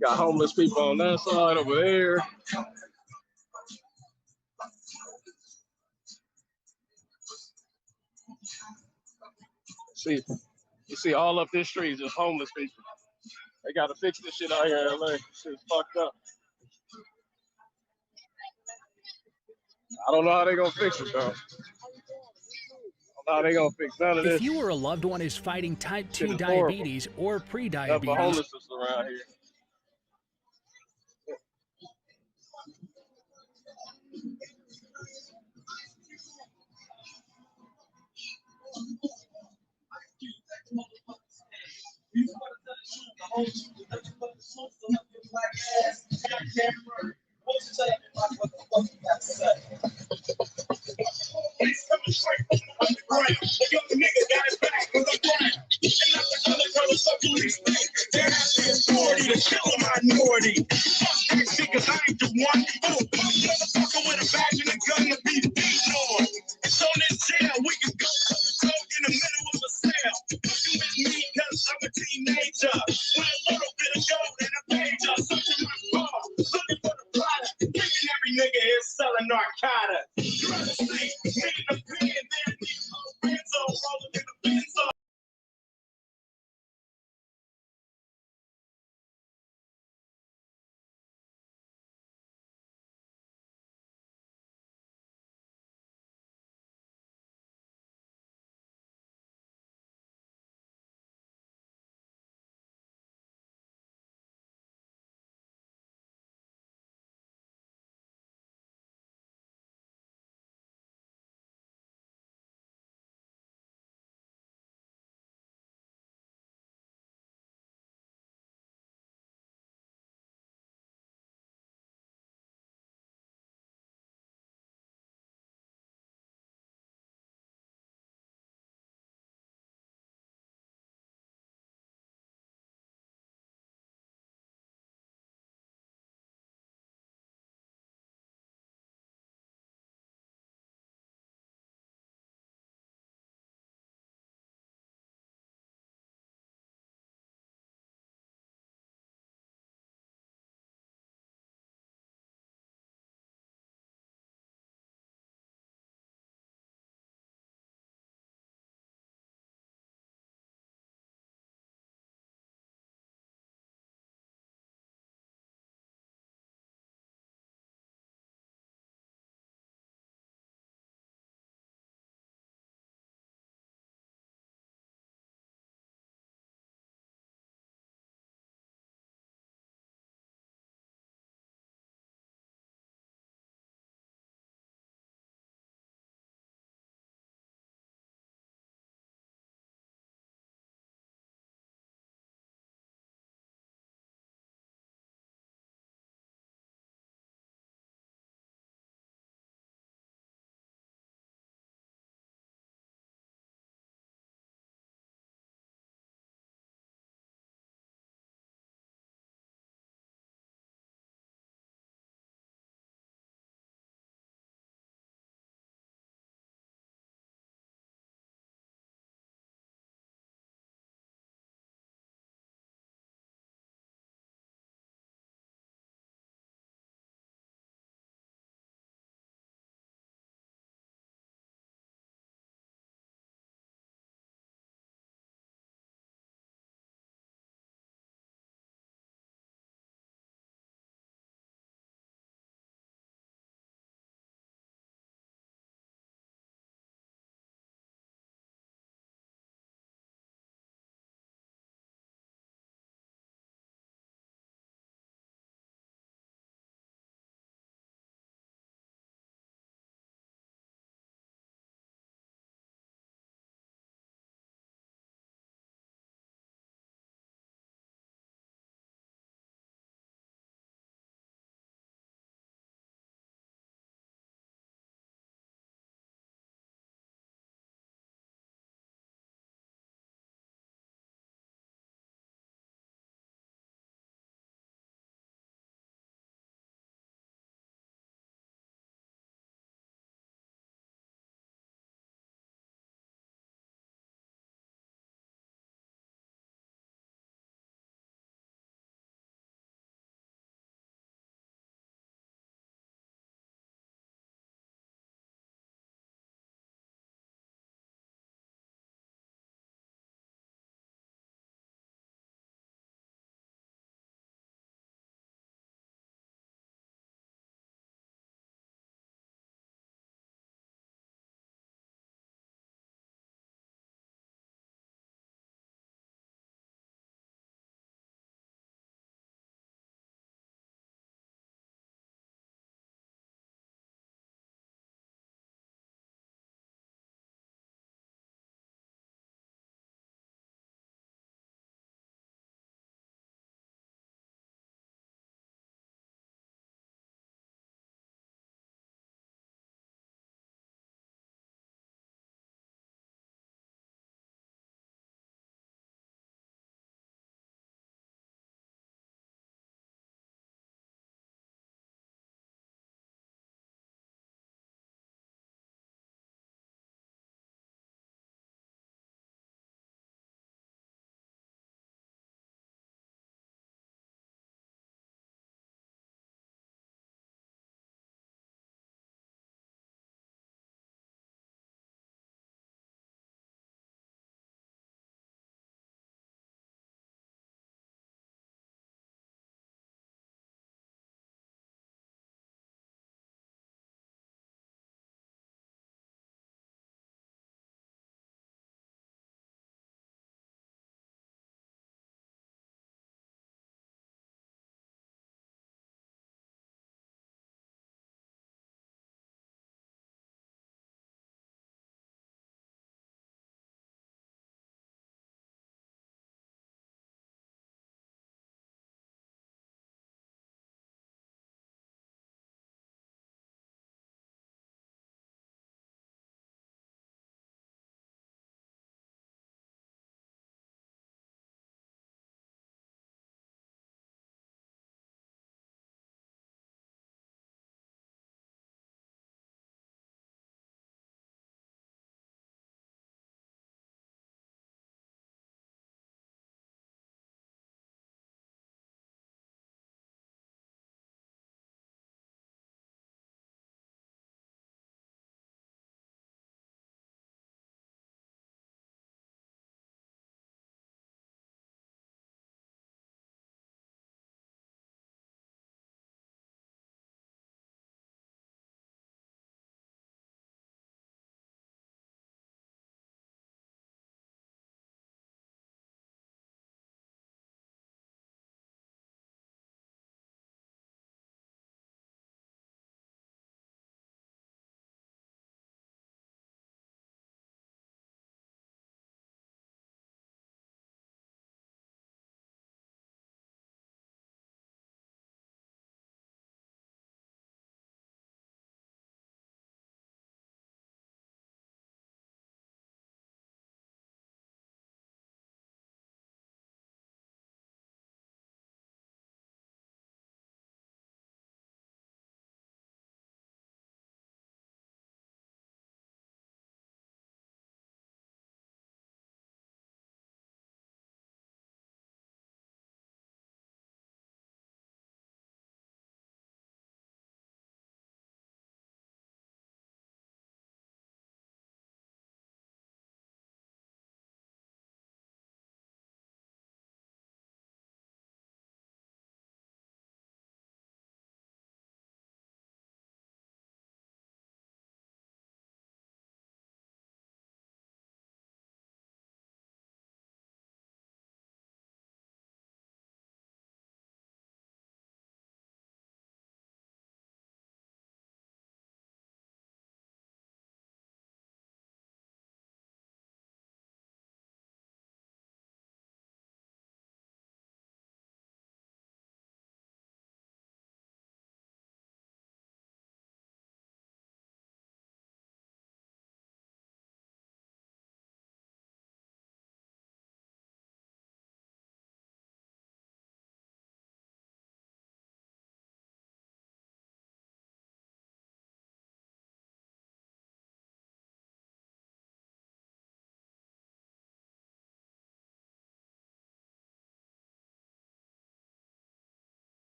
Got homeless people on that side over there. See, you see all up this street is just homeless people. They gotta fix this shit out here in LA. Shit's fucked up. I don't know how they gonna fix it though. I don't know how they gonna fix none of this. If you or a loved one is fighting type 2 Shit is diabetes or Nothing but prediabetes, homelessness around here. selling narcotics. You rather sleep in the pen than be rolling in the Benzo.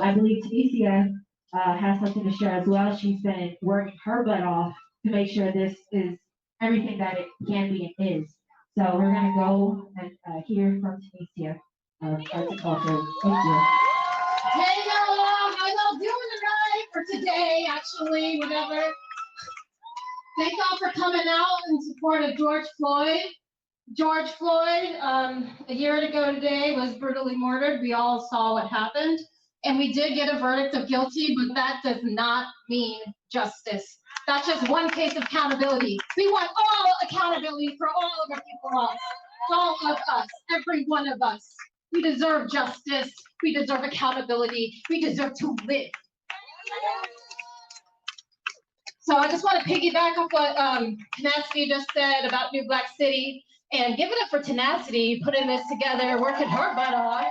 I believe Tanisha has something to share as well. She's been working her butt off to make sure this is everything that it can be and is. So we're going to go and hear from Tanisha of Arts and Culture. Thank you. Hey y'all, how y'all doing tonight or today, actually, whatever. Thank y'all for coming out in support of George Floyd. George Floyd, a year ago today, was brutally murdered. We all saw what happened. And we did get a verdict of guilty, but that does not mean justice. That's just one case of accountability. We want all accountability for all of our people, all of us, every one of us. We deserve justice. We deserve accountability. We deserve to live. So I just want to piggyback off what Tenacity just said about New Black City and give it up for Tenacity, putting this together, working her butt off,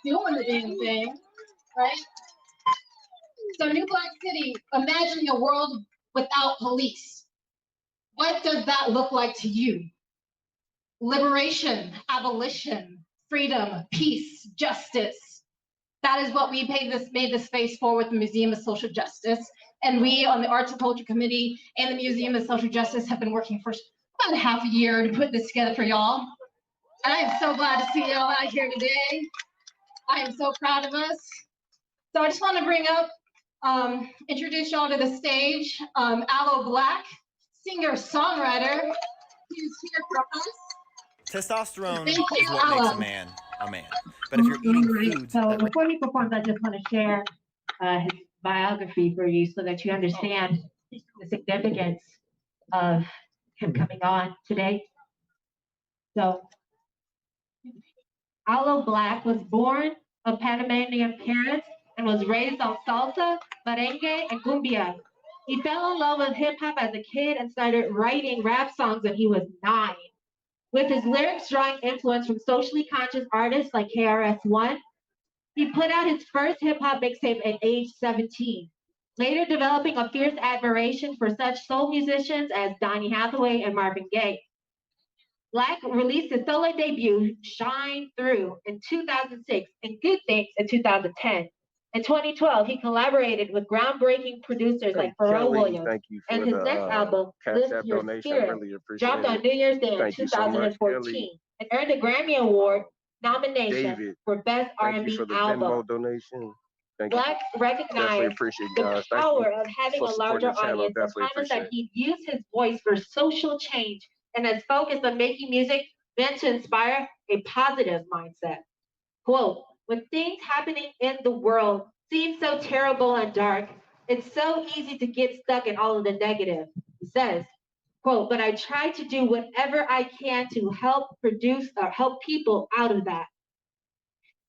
doing the damn thing, right? So New Black City, imagining a world without police. What does that look like to you? Liberation, abolition, freedom, peace, justice. That is what we made this space for with the Museum of Social Justice. And we on the Arts and Culture Committee and the Museum of Social Justice have been working for about a half a year to put this together for y'all. And I am so glad to see y'all out here today. I am so proud of us. So I just want to bring up, introduce y'all to the stage, Aloe Black, singer-songwriter, who's here for us. Testosterone Thank you, is what makes Aloe. a man a man. But if you're eating foods So that before he performs, I just want to share his biography for you so that you understand the significance of him coming on today. So, Aloe Black was born of Panamanian parents and was raised on salsa, merengue, and cumbia. He fell in love with hip hop as a kid and started writing rap songs when he was 9. With his lyrics drawing influence from socially conscious artists like KRS-One, he put out his first hip hop mixtape at age 17, later developing a fierce admiration for such soul musicians as Donny Hathaway and Marvin Gaye. Black released his solo debut, Shine Through, in 2006 and Good Things in 2010. In 2012, he collaborated with groundbreaking producers like Pharrell Kelly, Williams, thank you for and his the, next album, Cash Lift App Your donation. Spirit, Really appreciate dropped on it. New Year's Day in Thank you so much, 2014, Kelly. and earned a Grammy Award nomination David, for Best thank R&B you for the Album. Venmo donation. Thank you. Black Definitely recognized appreciate the you guys. Thank power you of having for a supporting larger the channel. audience and Definitely promised that appreciate it. he'd use his voice for social change and has focused on making music meant to inspire a positive mindset. Quote, when things happening in the world seem so terrible and dark, it's so easy to get stuck in all of the negative. He says, quote, but I try to do whatever I can to help produce or help people out of that.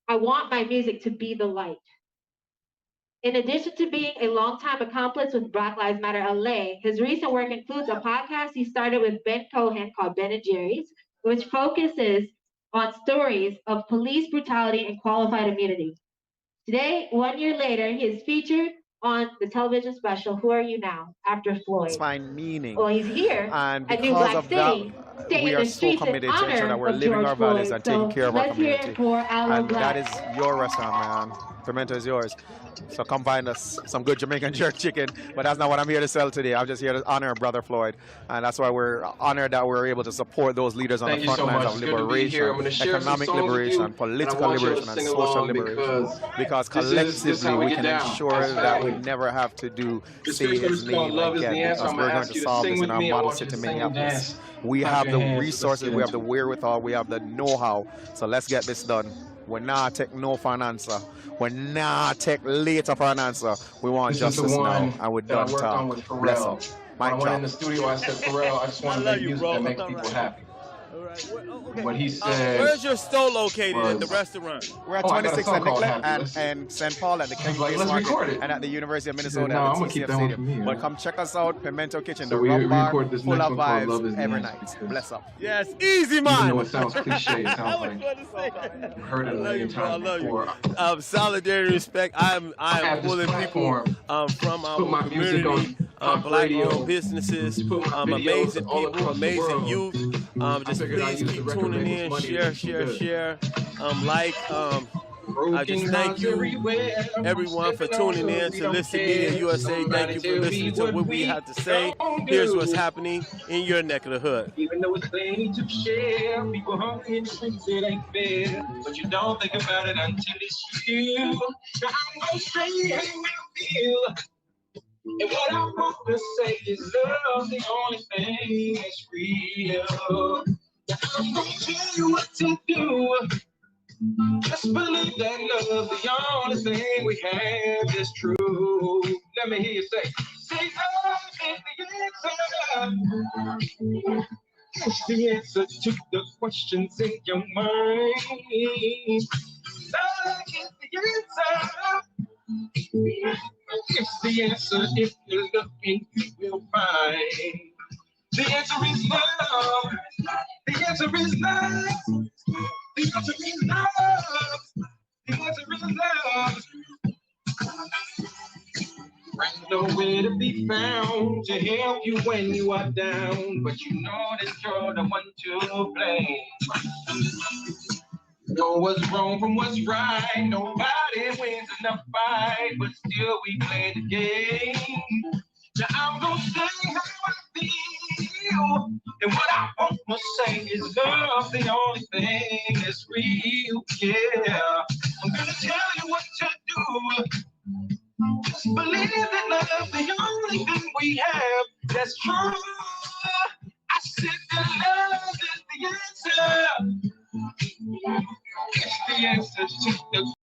I want my music to be the light. In addition to being a longtime accomplice with Black Lives Matter LA, his recent work includes a podcast he started with Ben Cohen called Ben and Jerry's, which focuses on stories of police brutality and qualified immunity. Today, 1 year later, he is featured on the television special Who Are You Now? After Floyd. Find meaning. Well, he's here And at New because Black of City, that, staying we in are the so streets in committed to ensure that honor we're of living George our values Floyd. and taking So care of our let's hear community. it for Aloe And Black. that is your restaurant, man. Pimento is yours. So come find us some good Jamaican jerk chicken. But that's not what I'm here to sell today. I'm just here to honor Brother Floyd. And that's why we're honored that we're able to support those leaders on Thank the you front so lines much. of It's good to be here. I'm liberation, gonna share some economic songs with you, liberation, and I political want you to liberation, and sing social along liberation. Because this is how collectively we we get can down ensure as that we family. never have to This say piece his is called name Love is again, the Answer. because I'm we're gonna going ask to you to solve sing this with in our me. I model want you city, to sing and Minneapolis. dance. We Clap have your the hands. Let's resources, get we have into the wherewithal, we have the know-how. So let's get this done. We're not take no for an answer. We're not take later for an answer. We want This is the justice now, one and we're that I done worked on talk. with Bless Pharrell. up. When I Mic went in drop. the studio, I said, Pharrell, I just want to make music that makes people happy. And what he said Where's your store located was, at the restaurant? We're at oh, I got a 26 song at called Nicollet Happy. Let's see. and St. Paul at the He's Kenny like, Place let's Market record it. and at the University of He Minnesota said, no, at I'm the gonna keep TCF that one Stadium. for me. But come check us out, Pimento Kitchen, So the we rum bar, recorded this full next of one called vibes Love is the every Answer night. because Bless up. Yes, easy man. even though it sounds cliche, it sounds like you've heard it a million times before. Solidarity and respect. I'm have this pulling people from our put my music community, on black-owned businesses, put my videos amazing all people, across the amazing world. youth. I Just figured I'd please use keep the record tuning label's in, money to share, do some good. like. I just thank you, everyone, for tuning in to Listen Media USA. Thank you for listening to what we have to say. Here's what's happening in your neck of the hood. Even though it's plenty to share, people hungry in the streets, it ain't fair. But you don't think about it until it's you. Now I'm gonna say how I feel. And what I want to say is love, the only thing that's real. Now I'm gonna tell you what to do. Just believe that love, the only thing we have is true. Let me hear you say love is the answer. It's the answer to the questions in your mind. Love is the answer. It's the answer. If you're looking, you will find. The answer is love. The answer is love. The answer is love. The answer is love. Ain't nowhere to be found to help you when you are down, but you know that you're the one to blame. Know what's wrong from what's right. Nobody wins in a fight, but still we play the game. Now I'm gonna say how I feel, and what I want to say is love, the only thing that's real. Yeah, I'm gonna tell you what to do. Just believe that love, the only thing we have that's true. I said that love is the answer. It's the answer to the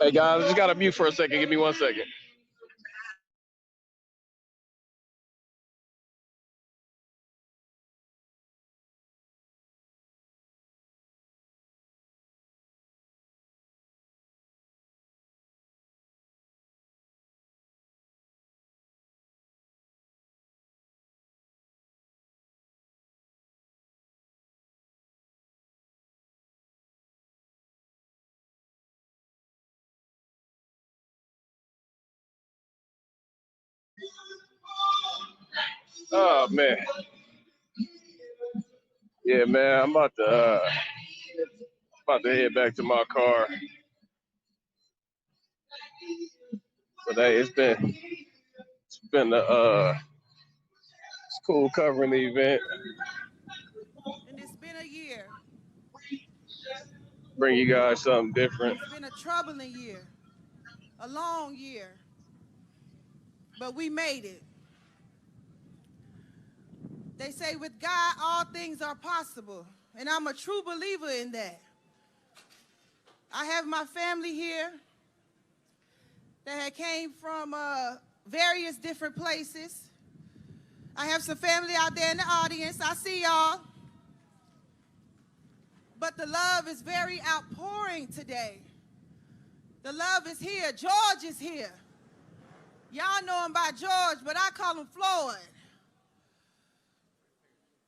Hey guys, I just got to mute for a second. Give me 1 second. Oh man, yeah, man. I'm about to head back to my car. But hey, it's cool covering the event. And it's been a year. Bring you guys something different. It's been a troubling year, a long year, but we made it. They say with God, all things are possible, and I'm a true believer in that. I have my family here that had came from various different places. I have some family out there in the audience. I see y'all. But the love is very outpouring today. The love is here. George is here. Y'all know him by George, but I call him Floyd.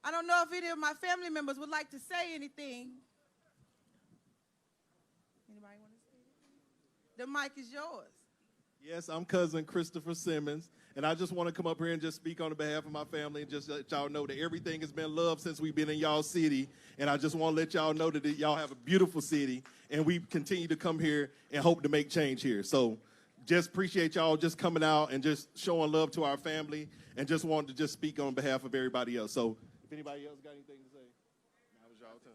I don't know if any of my family members would like to say anything. Anybody want to say anything? The mic is yours. Yes, I'm cousin Christopher Simmons, and I just want to come up here and just speak on behalf of my family and just let y'all know that everything has been love since we've been in y'all city, and I just want to let y'all know that y'all have a beautiful city, and we continue to come here and hope to make change here. So just appreciate y'all just coming out and just showing love to our family, and just wanted to just speak on behalf of everybody else. So if anybody else got anything to say, now is y'all turn.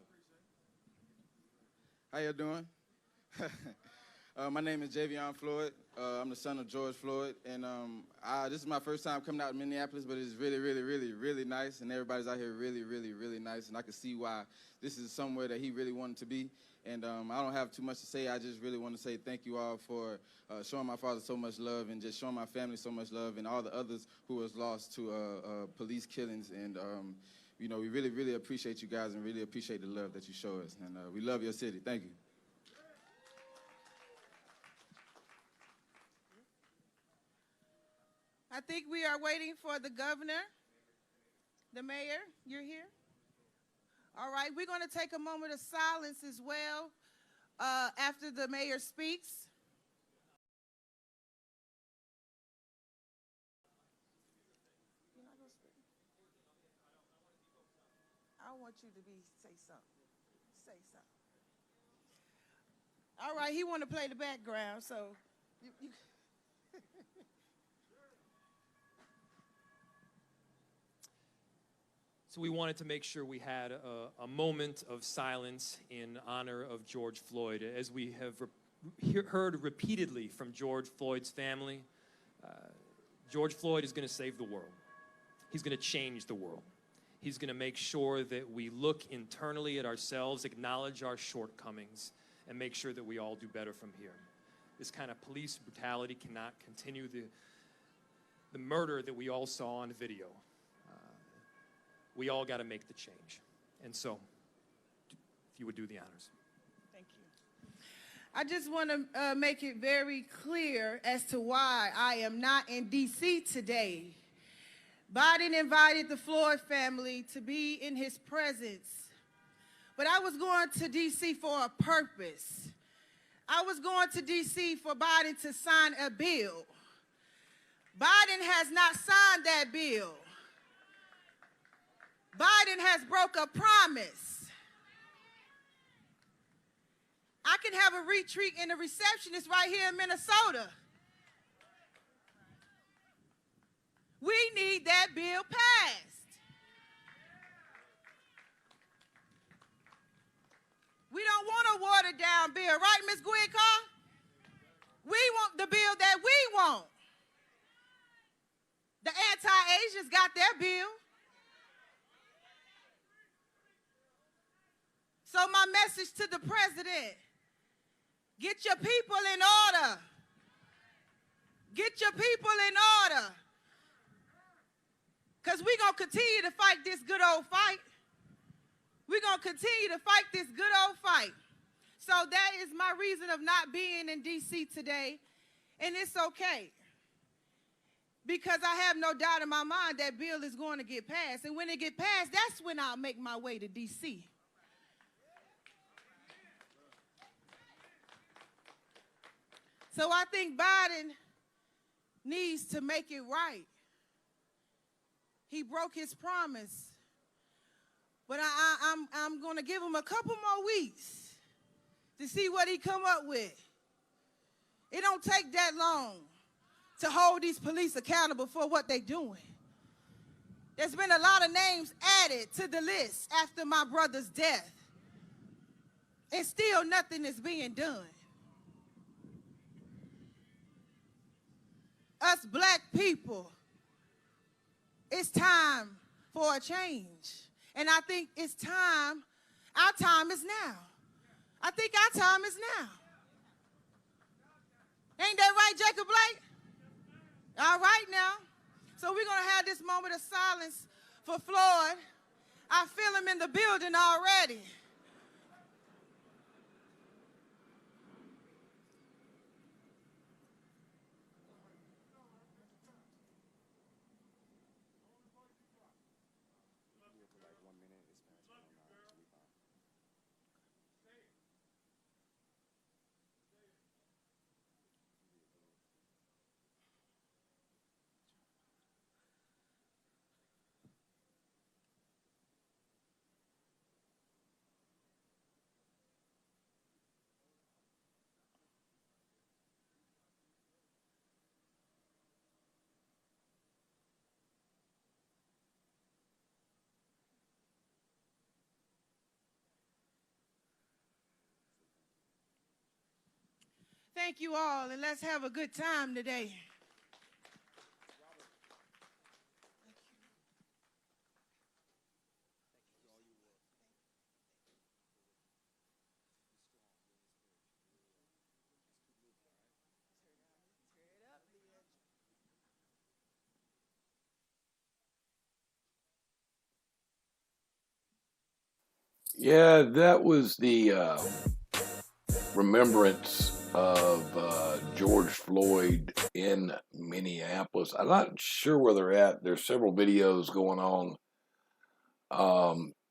How you doing? My name is Javion Floyd. I'm the son of George Floyd, and this is my first time coming out to Minneapolis, but it's really, really, really, really nice, and everybody's out here really, really, really nice, and I can see why this is somewhere that he really wanted to be, and I don't have too much to say. I just really want to say thank you all for showing my father so much love and just showing my family so much love, and all the others who was lost to police killings, and you know, we really, really appreciate you guys and really appreciate the love that you show us, and we love your city. Thank you. I think we are waiting for the governor, the mayor. You're here? All right, we're going to take a moment of silence as well after the mayor speaks. I want you to say something. Say something. All right, he want to play the background, so you So we wanted to make sure we had a moment of silence in honor of George Floyd. As we have heard repeatedly from George Floyd's family, George Floyd is going to save the world. He's going to change the world. He's going to make sure that we look internally at ourselves, acknowledge our shortcomings, and make sure that we all do better from here. This kind of police brutality cannot continue. The murder that we all saw on video. We all got to make the change. And so, if you would do the honors. Thank you. I just want to make it very clear as to why I am not in D.C. today. Biden invited the Floyd family to be in his presence, but I was going to D.C. for a purpose. I was going to D.C. for Biden to sign a bill. Biden has not signed that bill. Biden has broke a promise. I can have a retreat and a receptionist right here in Minnesota. We need that bill passed. We don't want a watered down bill, right, Ms. Gwynn-Carr? the bill that we want. The anti-Asians got their bill. So my message to the president, get your people in order. Get your people in order. Because we're going to continue to fight this good old fight. We're going to continue to fight this good old fight. So that is my reason of not being in D.C. today, and it's okay. Because I have no doubt in my mind that bill is going to get passed. And when it gets passed, that's when I'll make my way to D.C. So I think Biden needs to make it right. He broke his promise. But I'm going to give him a couple more weeks to see what he come up with. It don't take that long to hold these police accountable for what they're doing. There's been a lot of names added to the list after my brother's death, and still nothing is being done. Us black people, it's time for a change. And I think it's time, our time is now. I think our time is now. Ain't that right, Jacob Blake? All right now. So we're going to have this moment of silence for Floyd. I feel him in the building already. Thank you all, and let's have a good time today. Yeah, that was the remembrance of George Floyd in Minneapolis. I'm not sure where they're at. There's several videos going on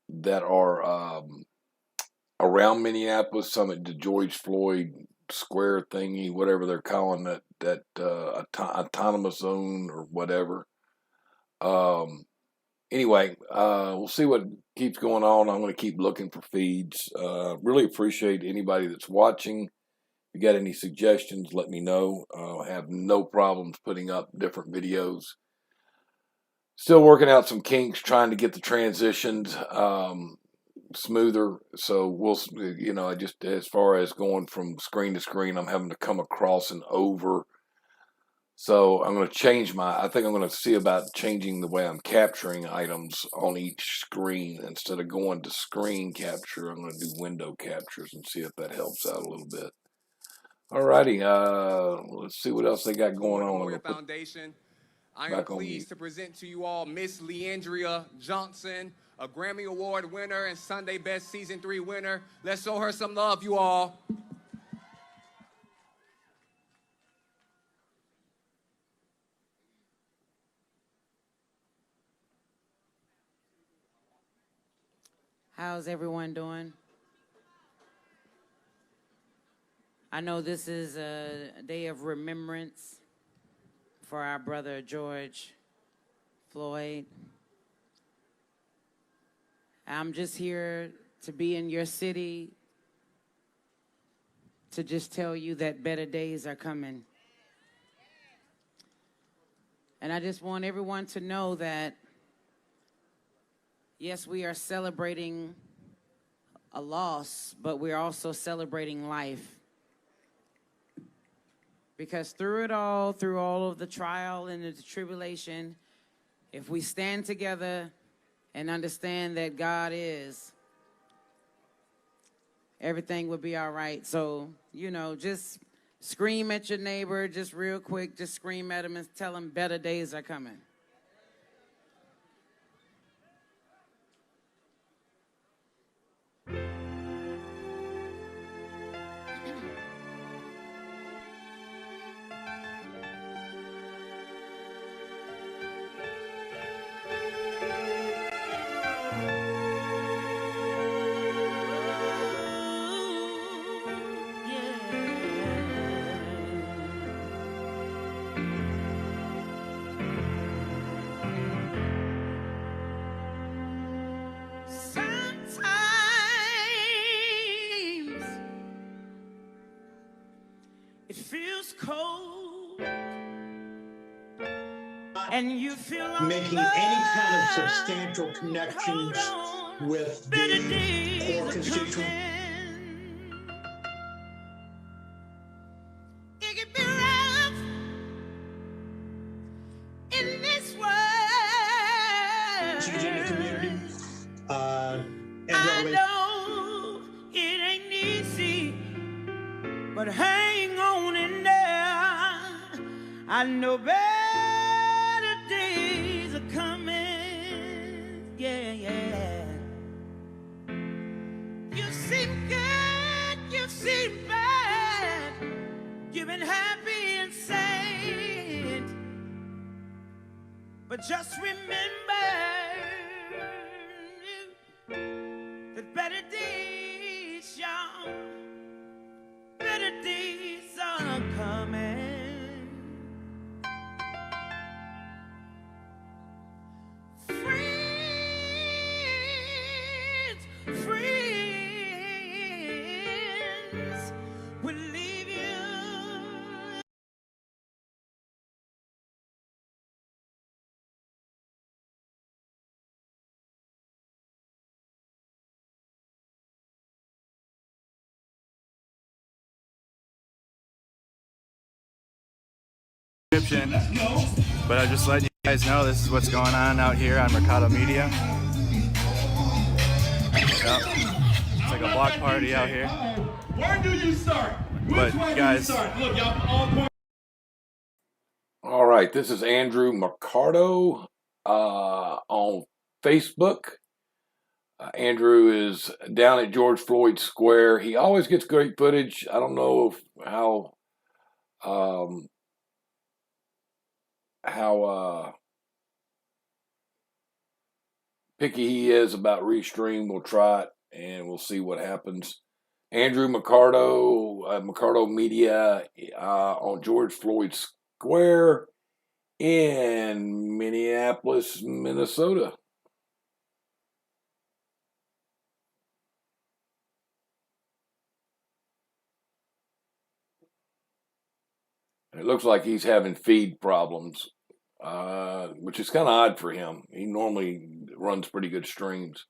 that are around Minneapolis, some at the George Floyd Square thingy, whatever they're calling that autonomous zone or whatever. Anyway, we'll see what keeps going on. I'm going to keep looking for feeds. Really appreciate anybody that's watching. If you got any suggestions, let me know. I have no problems putting up different videos. Still working out some kinks, trying to get the transitions smoother. So we'll, I just, as far as going from screen to screen, I'm having to come across and over. So I'm going to change I think I'm going to see about changing the way I'm capturing items on each screen. Instead of going to screen capture, I'm going to do window captures and see if that helps out a little bit. Alrighty, let's see what else they got going on. Memorial Foundation. I am pleased to present to you all Miss Leandria Johnson, a Grammy Award winner and Sunday Best Season 3 winner. Let's show her some love, you all. How's everyone doing? I know this is a day of remembrance for our brother George Floyd. I'm just here to be in your city to just tell you that better days are coming. And I just want everyone to know that yes, we are celebrating a loss, but we're also celebrating life. Because through it all, through all of the trial and the tribulation, if we stand together and understand that God is, everything will be all right. So, you know, just scream at your neighbor, just real quick, just scream at him and tell him better days are coming. Sometimes it feels cold and you feel making any kind of substantial connections with the core constituents. It can be rough in this world. In the community. I know it ain't easy, but hang on in there. I know better days are coming. Yeah, yeah. You seem good, you seem bad. You've been happy and sad, but just remember that better days, y'all, better days are coming. Friends, friends will leave you. But I just let you guys know this is what's going on out here on Mercado Media. Yep. It's like a block party out here. Where do you start? But guys, Look, y'all all All right, this is Andrew Mercado on Facebook. Andrew is down at George Floyd Square. He always gets great footage. I don't know how picky he is about Restream. We'll try it and we'll see what happens. Andrew Mercado, Mercado Media on George Floyd Square in Minneapolis, Minnesota. It looks like he's having feed problems, which is kind of odd for him. He normally runs pretty good streams.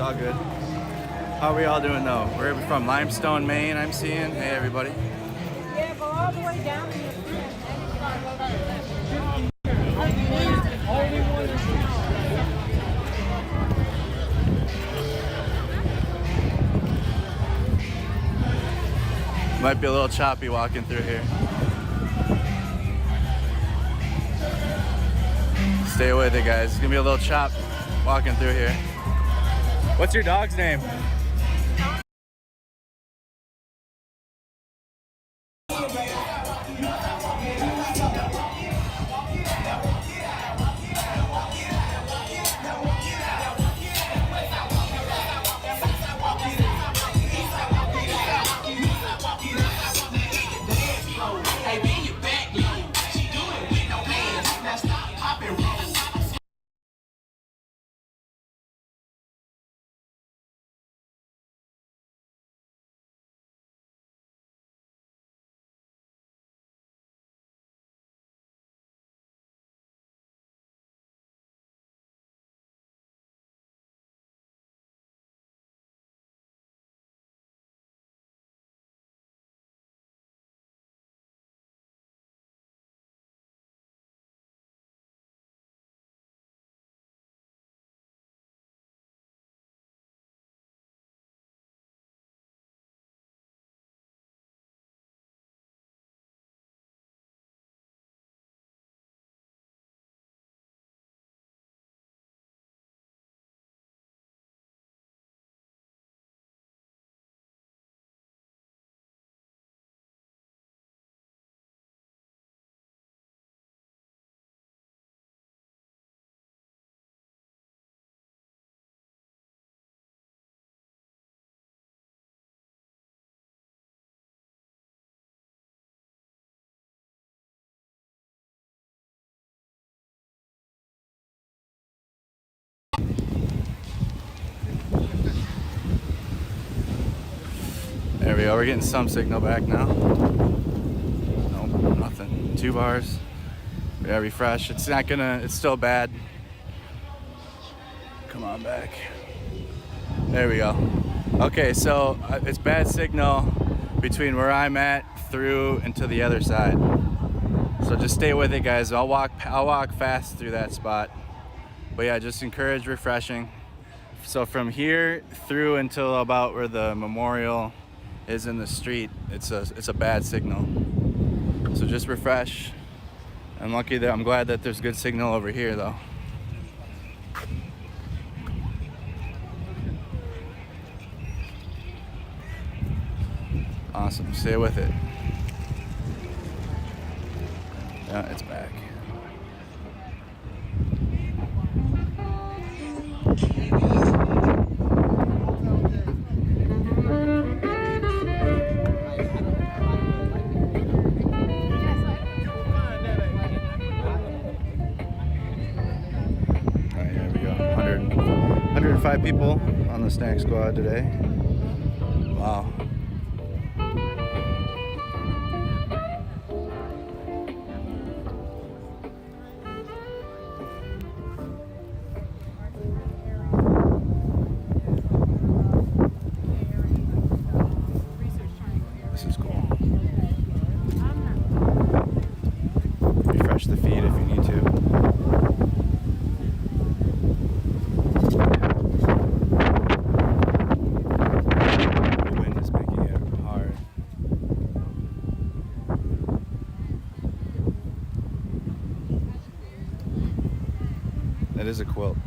All good. How are we all doing though? We're from Limestone, Maine, I'm seeing. Hey everybody. Yeah, go all the way down to your Might be a little choppy walking through here. Stay with it, guys. It's gonna be a little chop walking through here. What's your dog's name? There we go, we're getting some signal back now. Nope, nothing. 2 bars. Yeah, refresh. It's not gonna, it's still bad. Come on back. There we go. Okay, so it's bad signal between where I'm at through and to the other side. So just stay with it, guys. I'll walk fast through that spot. But yeah, just encourage refreshing. So from here through until about where the memorial is in the street, it's a bad signal. So just refresh. I'm glad that there's good signal over here though. Awesome, stay with it. Yeah, it's back. Alright, here we go. 105 people on the snack squad today. Wow. This is cool. Refresh the feed if you need to. The wind is making it hard. That is a quilt.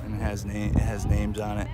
And it has names on it.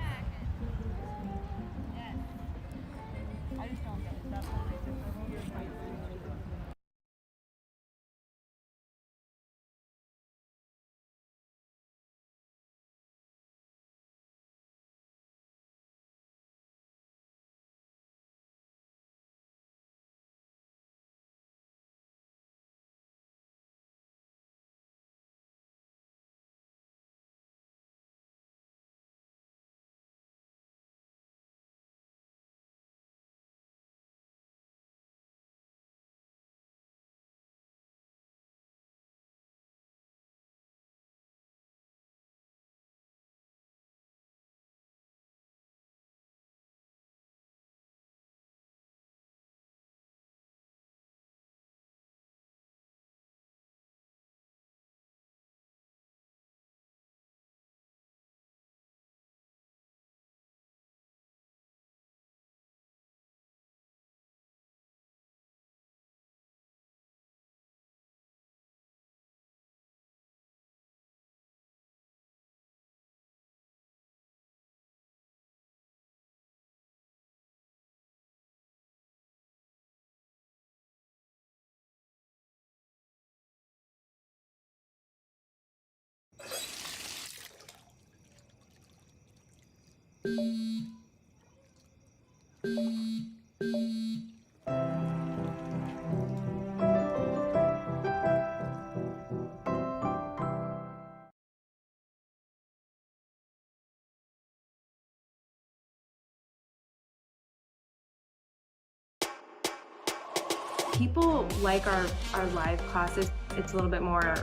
People like our live classes. It's a little bit more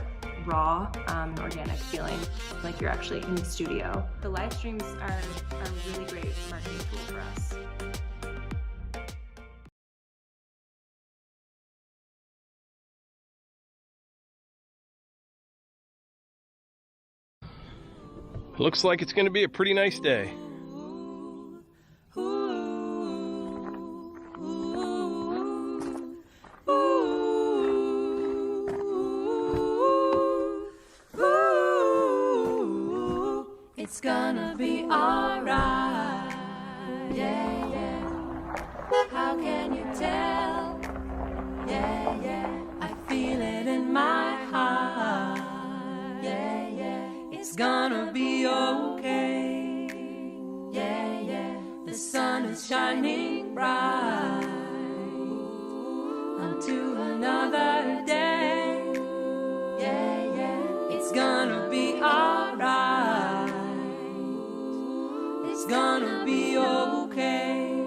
raw, organic feeling, like you're actually in the studio. The live streams are a really great marketing tool for us. Looks like it's going to be a pretty nice day. It's gonna be alright, yeah, yeah. How can you tell? Yeah, yeah. I feel it in my heart, yeah, yeah. It's gonna be okay, yeah, yeah. The sun is shining bright unto another day, yeah, yeah. It's gonna be alright. It's gonna be okay.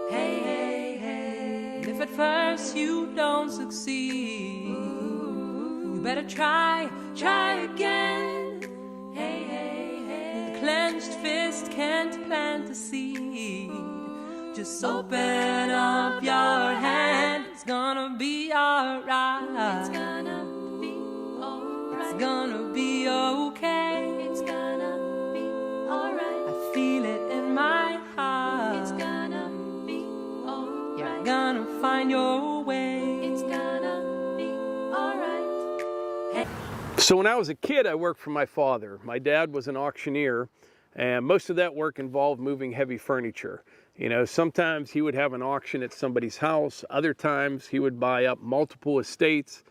Hey, hey, hey. If at first you don't succeed, you better try again. Hey, hey, hey. The clenched fist can't plant a seed. Just open up your hand. It's gonna be alright. It's gonna be alright. It's gonna be okay. It's gonna be alright. I feel it in my heart. It's gonna be alright. You're gonna find your way. It's gonna be alright. Hey. So when I was a kid, I worked for my father. My dad was an auctioneer, and most of that work involved moving heavy furniture. You know, sometimes he would have an auction at somebody's house. Other times he would buy up multiple estates,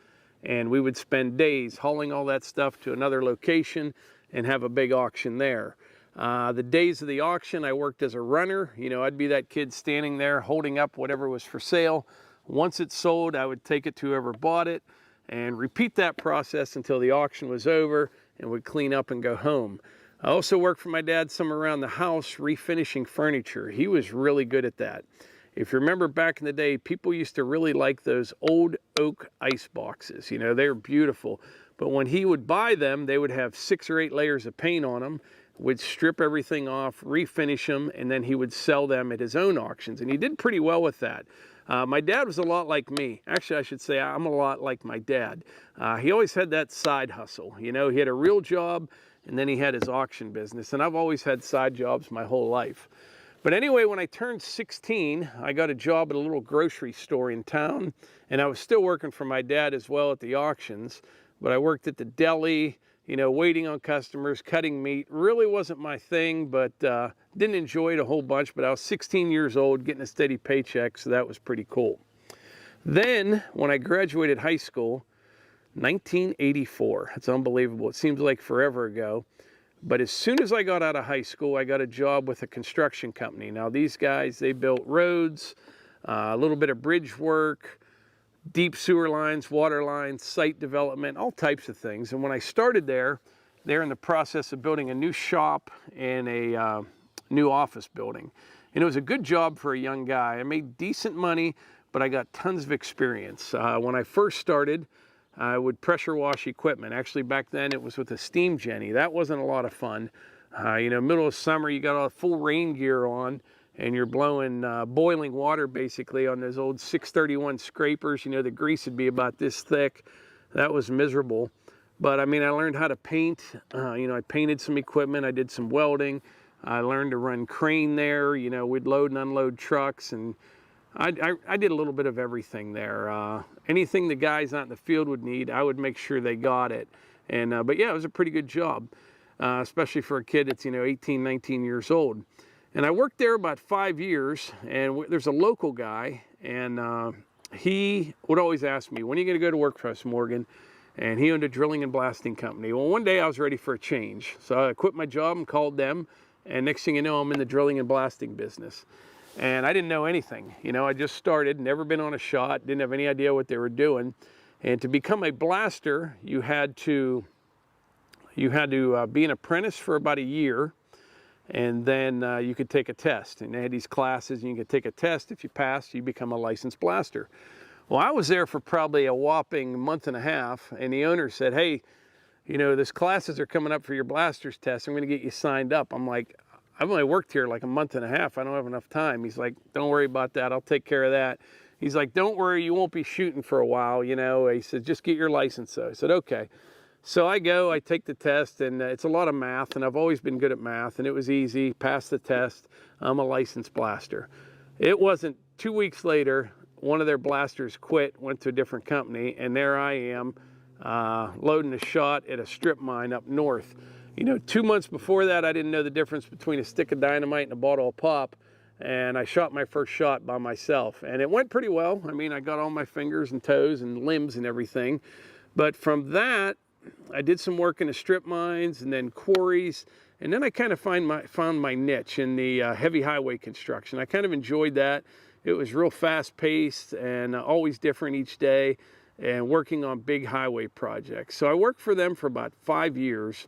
and we would spend days hauling all that stuff to another location and have a big auction there. The days of the auction, I worked as a runner. You know, I'd be that kid standing there holding up whatever was for sale. Once it's sold, I would take it to whoever bought it and repeat that process until the auction was over, and would clean up and go home. I also worked for my dad some around the house refinishing furniture. He was really good at that. If you remember back in the day, people used to really like those old oak ice boxes. You know, they were beautiful. But when he would buy them, they would have 6 or 8 layers of paint on them, would strip everything off, refinish them, and then he would sell them at his own auctions. And he did pretty well with that. My dad was a lot like me. Actually, I should say I'm a lot like my dad. He always had that side hustle. You know, he had a real job, and then he had his auction business. And I've always had side jobs my whole life. But anyway, when I turned 16, I got a job at a little grocery store in town, and I was still working for my dad as well at the auctions. But I worked at the deli, you know, waiting on customers, cutting meat. Really wasn't my thing, but didn't enjoy it a whole bunch. But I was 16 years old, getting a steady paycheck, so that was pretty cool. Then, when I graduated high school, 1984. It's unbelievable. It seems like forever ago. But as soon as I got out of high school, I got a job with a construction company. Now, these guys, they built roads, a little bit of bridge work, deep sewer lines, water lines, site development, all types of things. And when I started there, they're in the process of building a new shop and a new office building. And it was a good job for a young guy. I made decent money, but I got tons of experience. When I first started, I would pressure wash equipment. Actually, back then it was with a steam Jenny. That wasn't a lot of fun. You know, middle of summer, you got all full rain gear on, and you're blowing boiling water basically on those old 631 scrapers. You know, the grease would be about this thick. That was miserable. But I mean, I learned how to paint. You know, I painted some equipment. I did some welding. I learned to run crane there. You know, we'd load and unload trucks, and I did a little bit of everything there. Anything the guys out in the field would need, I would make sure they got it. And but yeah, it was a pretty good job, especially for a kid that's, you know, 18, 19 years old. And I worked there about 5 years, and there's a local guy, and he would always ask me, when are you going to go to work for us, Morgan? and he owned a drilling and blasting company. Well, one day I was ready for a change. So I quit my job and called them, and next thing you know, I'm in the drilling and blasting business. And I didn't know anything. You know, I just started, never been on a shot, didn't have any idea what they were doing. And to become a blaster, you had to be an apprentice for about a year, and then you could take a test. And they had these classes, and you could take a test. If you passed, you become a licensed blaster. Well, I was there for probably a whopping month and a half, and the owner said, hey, you know, these classes are coming up for your blaster's test. I'm going to get you signed up. I'm like, I've only worked here like a month and a half. I don't have enough time. He's like, don't worry about that. I'll take care of that. He's like, don't worry, you won't be shooting for a while, you know. He said, just get your license, though. I said, okay. So I go, I take the test, and it's a lot of math, and I've always been good at math, and it was easy, passed the test. I'm a licensed blaster. It wasn't 2 weeks later, one of their blasters quit, went to a different company, and there I am loading a shot at a strip mine up north. You know, 2 months before that, I didn't know the difference between a stick of dynamite and a bottle of pop, and I shot my first shot by myself, and it went pretty well. I mean, I got all my fingers and toes and limbs and everything, but from that, I did some work in the strip mines and then quarries, and then I kind of found my niche in the heavy highway construction. I kind of enjoyed that. It was real fast-paced and always different each day, and working on big highway projects. So I worked for them for about 5 years,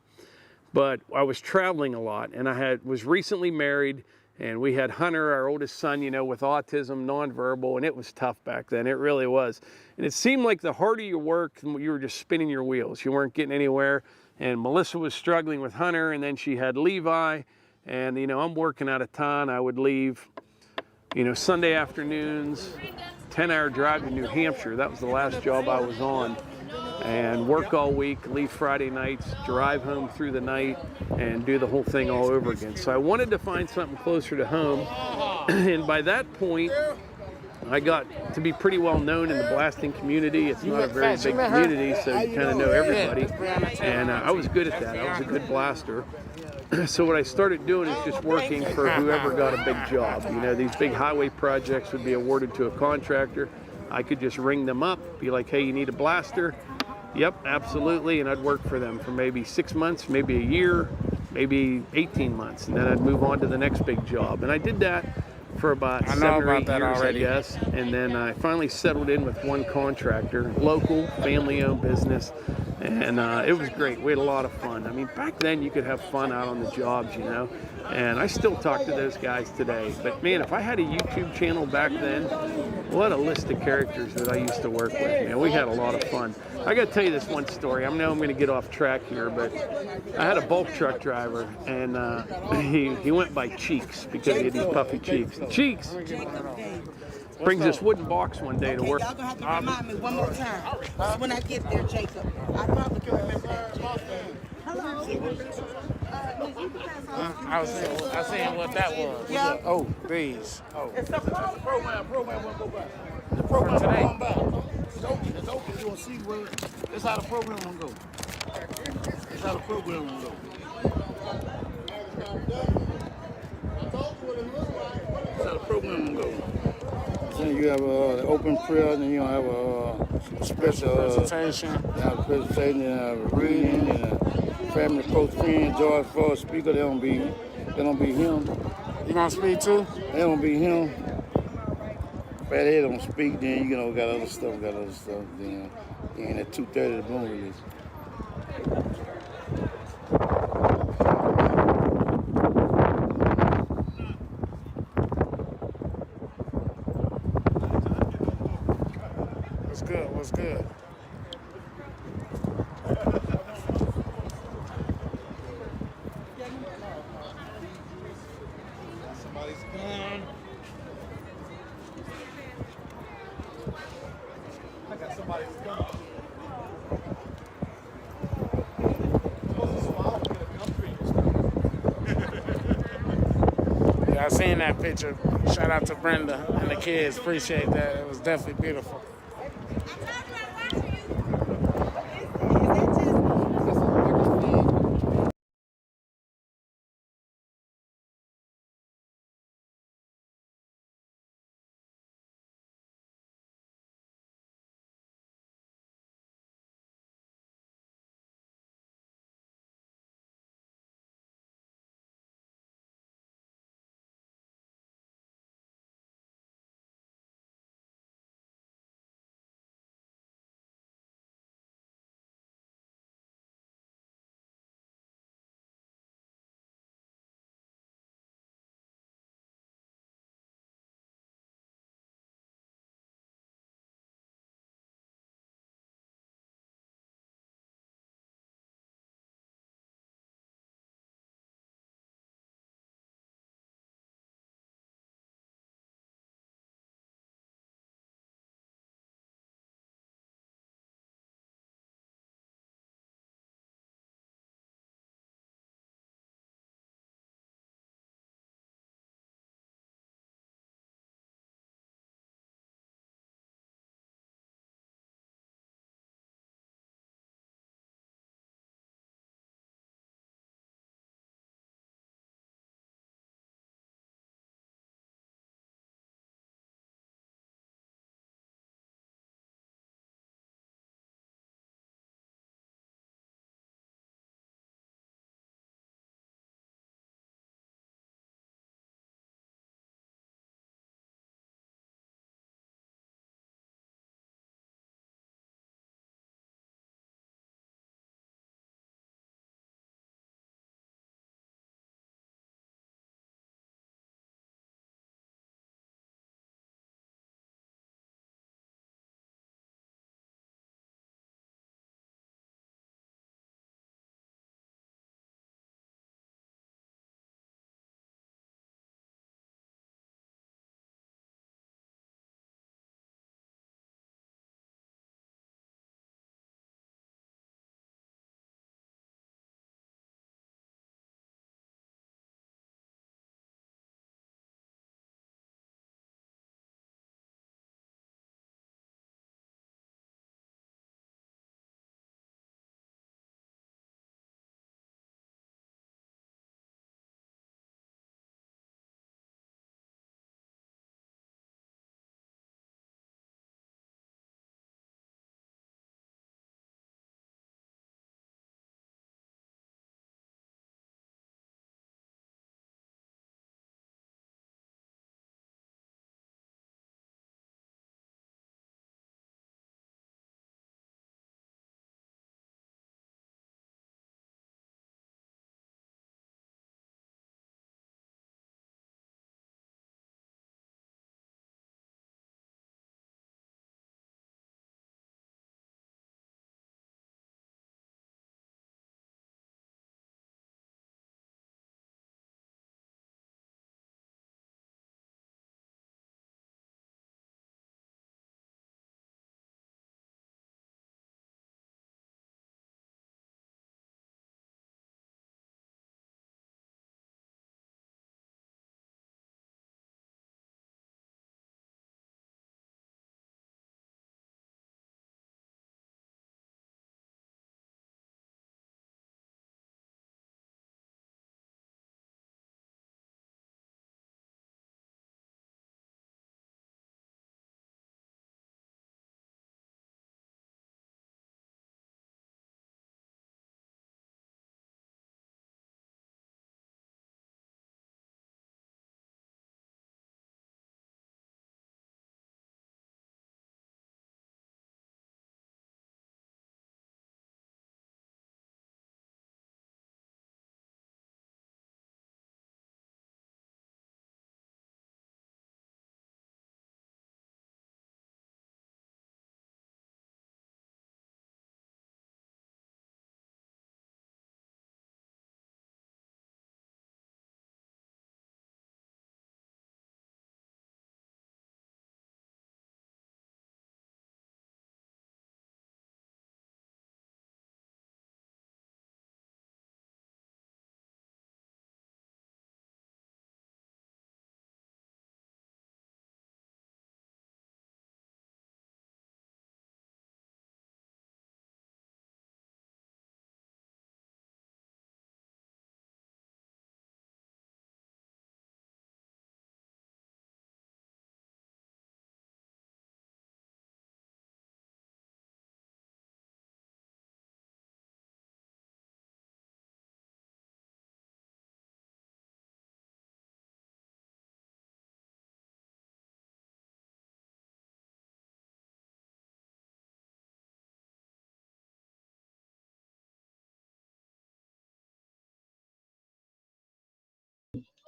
but I was traveling a lot, and I was recently married, and we had Hunter, our oldest son, you know, with autism, nonverbal, and it was tough back then. It really was. And it seemed like the harder you worked, you were just spinning your wheels. You weren't getting anywhere. And Melissa was struggling with Hunter, and then she had Levi. And, you know, I'm working out of town. I would leave, you know, Sunday afternoons, 10-hour drive to New Hampshire. That was the last job I was on. And work all week, leave Friday nights, drive home through the night, and do the whole thing all over again. So I wanted to find something closer to home. And by that point, I got to be pretty well known in the blasting community. It's not a very big community, so you kind of know everybody. And I was good at that. I was a good blaster. So what I started doing is just working for whoever got a big job. You know, these big highway projects would be awarded to a contractor. I could just ring them up, be like, hey, you need a blaster? Yep, absolutely. And I'd work for them for maybe 6 months, maybe a year, maybe 18 months. And then I'd move on to the next big job. And I did that for about 7 or 8 years, I guess. And then I finally settled in with one contractor, local, family-owned business. And it was great. We had a lot of fun. I mean, back then you could have fun out on the jobs, you know. And I still talk to those guys today. But man, if I had a YouTube channel back then, what a list of characters that I used to work with. Man, we had a lot of fun. I got to tell you this one story. I know I'm going to get off track here, but I had a bulk truck driver, and he went by Cheeks because he had these puffy cheeks. Cheeks brings this wooden box one day to work. Y'all gonna have to remind me one more time when I get there, Jacob. I probably can remember that. Hello. I was saying what that was. Yeah. Oh, these. Oh. It's a program won't go back. The program today. Going back. It's open. You'll see where. That's how the program will go. That's how the program will go. That's how the program will go. Then you have an open prayer, and you have a special presentation. You have a presentation, and a reading, and a family close friend, George Floyd speaker. They don't be him. You gonna speak too? They don't be him. Fathead don't speak. Then you know got other stuff. Then at 2:30 the boom release. What's good? Somebody's gun. I got somebody's gun. Yeah, I seen that picture. Shout out to Brenda and the kids. Appreciate that. It was definitely beautiful.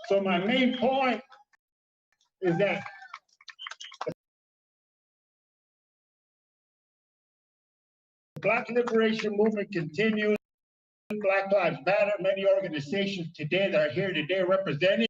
So my main point is that the Black Liberation Movement continues. Black Lives Matter, many organizations today that are here today representing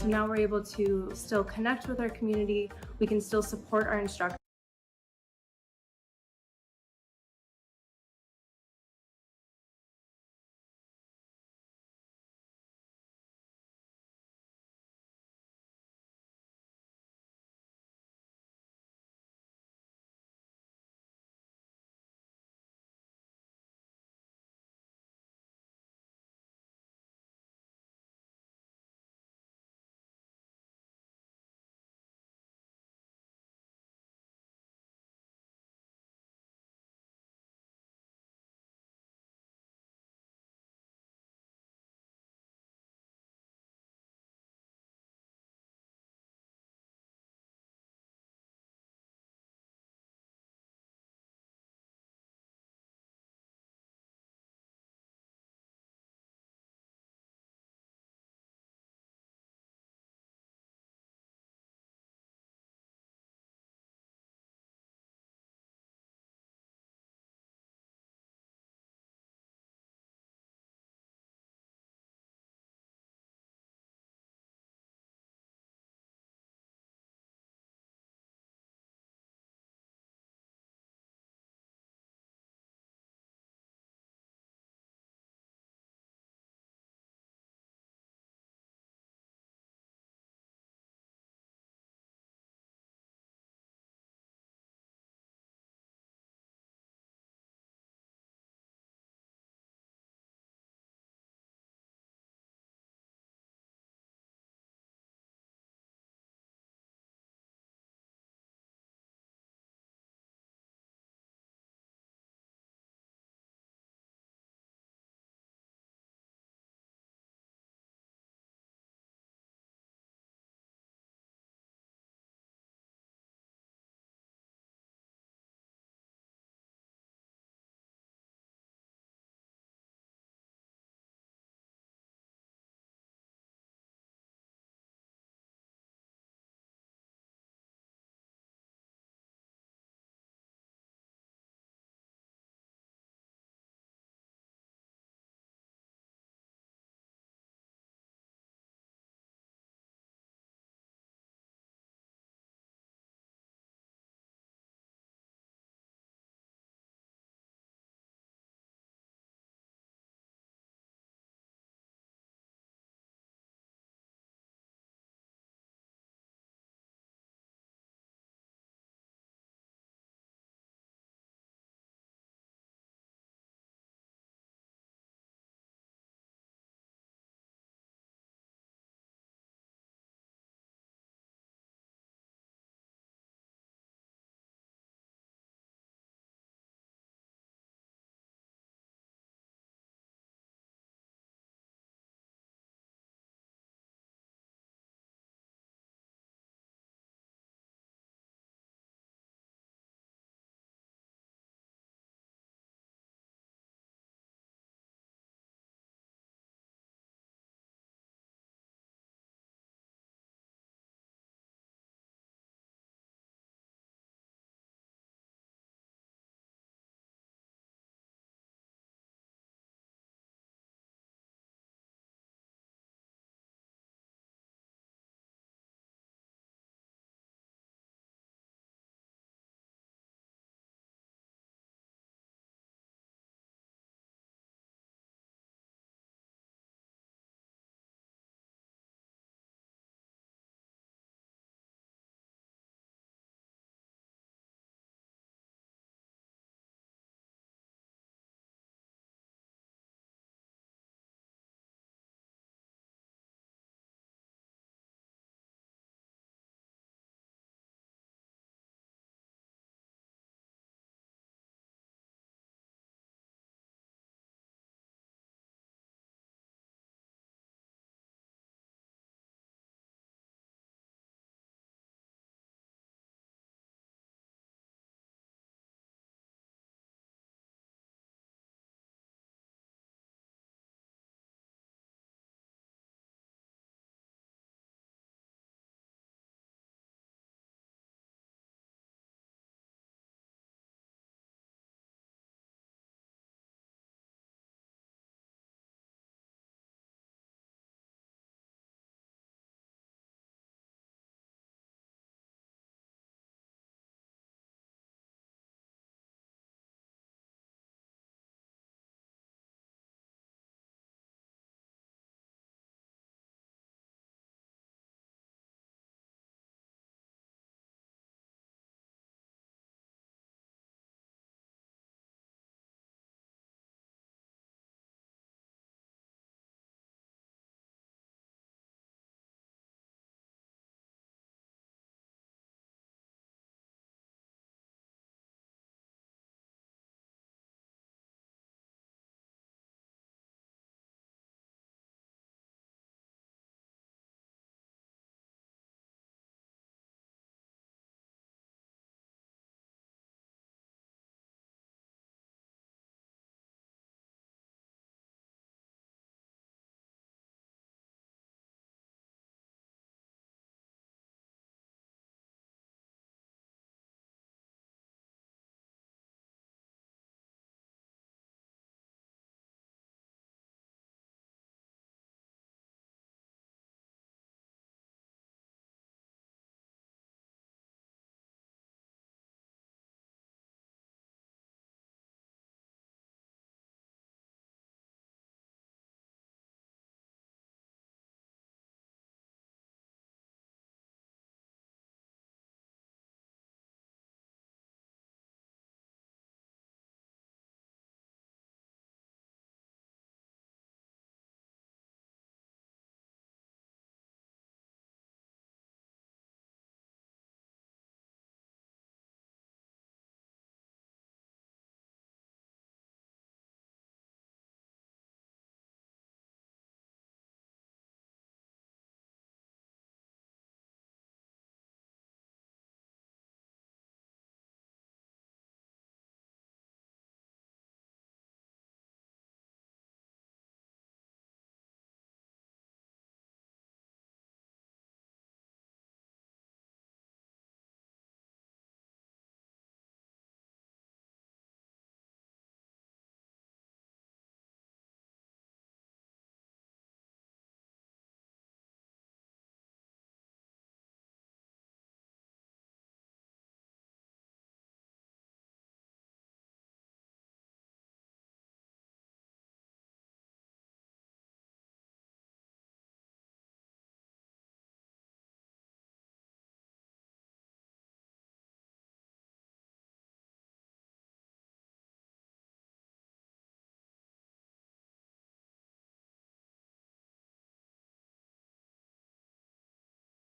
So now we're able to still connect with our community. We can still support our instructors.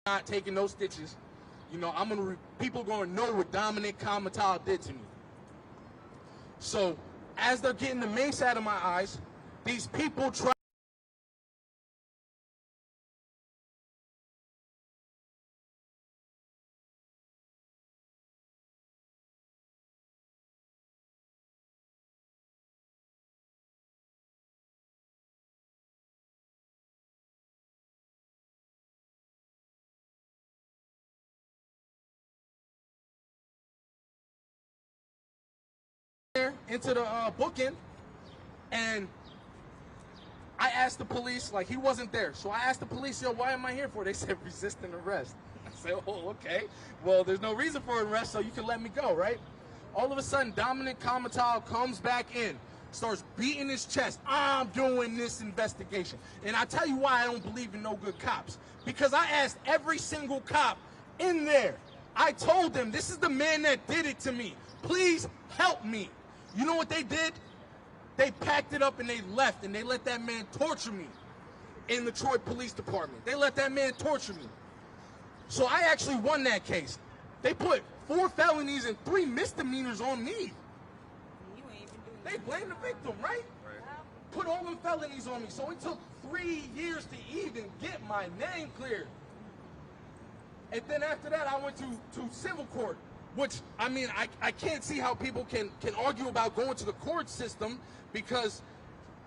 not taking no stitches. You know, people are going to know what Dominic Kamatal did to me. So, as they're getting the mace out of my eyes, these people try. Into the bookend, and I asked the police, like, he wasn't there. So I asked the police, yo, why am I here for? They said resisting arrest. I said, oh, okay. Well, there's no reason for an arrest, so you can let me go, right? All of a sudden, Dominic Kamatal comes back in, starts beating his chest. I'm doing this investigation. And I tell you why I don't believe in no good cops. Because I asked every single cop in there. I told them, this is the man that did it to me. Please help me. You know what they did? They packed it up and they left, and they let that man torture me in the Troy Police Department. They let that man torture me. So I actually won that case. They put 4 felonies and 3 misdemeanors on me. They blame the victim, right? Put all them felonies on me. So it took 3 years to even get my name cleared. And then after that, I went to civil court. Which, I mean, I can't see how people can argue about going to the court system, because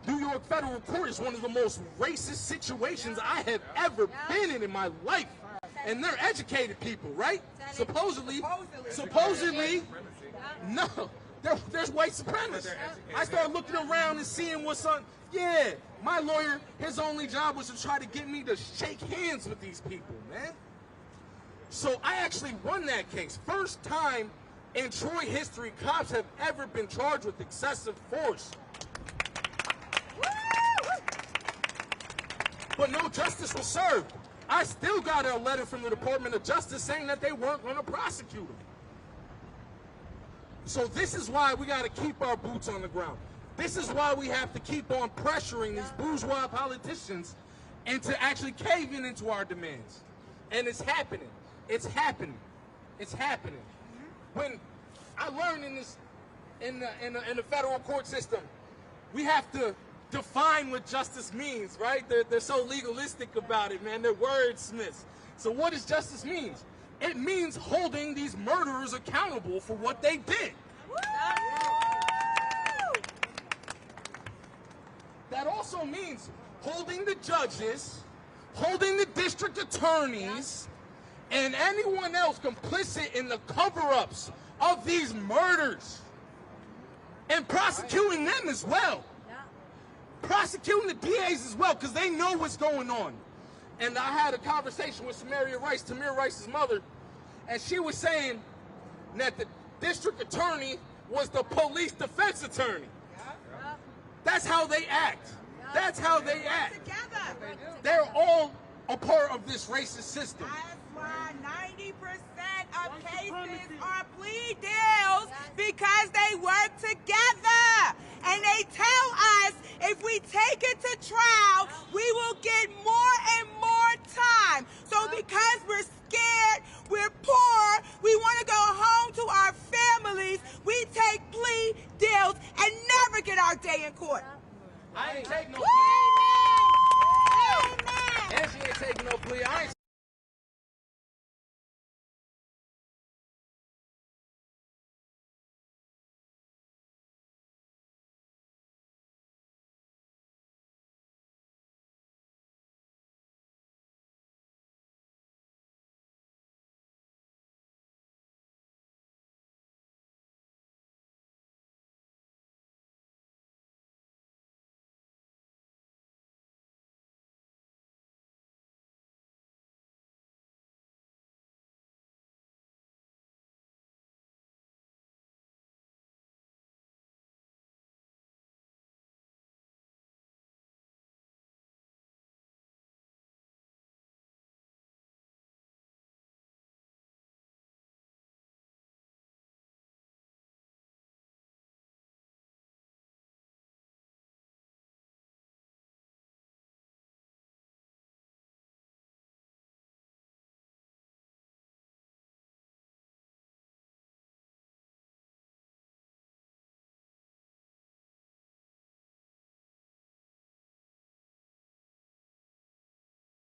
New York federal court is one of the most racist situations I have ever been in my life. And they're educated people, right? Supposedly, no, there's white supremacists. I started looking around and seeing what's on. Yeah, my lawyer, his only job was to try to get me to shake hands with these people, man. So I actually won that case. First time in Troy history cops have ever been charged with excessive force. But no justice was served. I still got a letter from the Department of Justice saying that they weren't going to prosecute him. So this is why we got to keep our boots on the ground. This is why we have to keep on pressuring these bourgeois politicians into actually caving into our demands. And it's happening. It's happening. It's happening. When I learned in the federal court system, we have to define what justice means, right? They're so legalistic about it, man. They're wordsmiths. So what does justice mean? It means holding these murderers accountable for what they did. That also means holding the judges, holding the district attorneys, and anyone else complicit in the cover-ups of these murders, and prosecuting them as well. Prosecuting the DAs as well, because they know what's going on. And I had a conversation with Tamir Rice's mother, and she was saying that the district attorney was the police defense attorney. That's how they act. That's how they act. They're all a part of this racist system. That's why 90% of cases are plea deals, because they work together. And they tell us if we take it to trial, we will get more and more time. So because we're scared, we're poor, we want to go home to our families, we take plea deals and never get our day in court. I ain't take no plea. Amen. And she ain't taking no plea. I ain't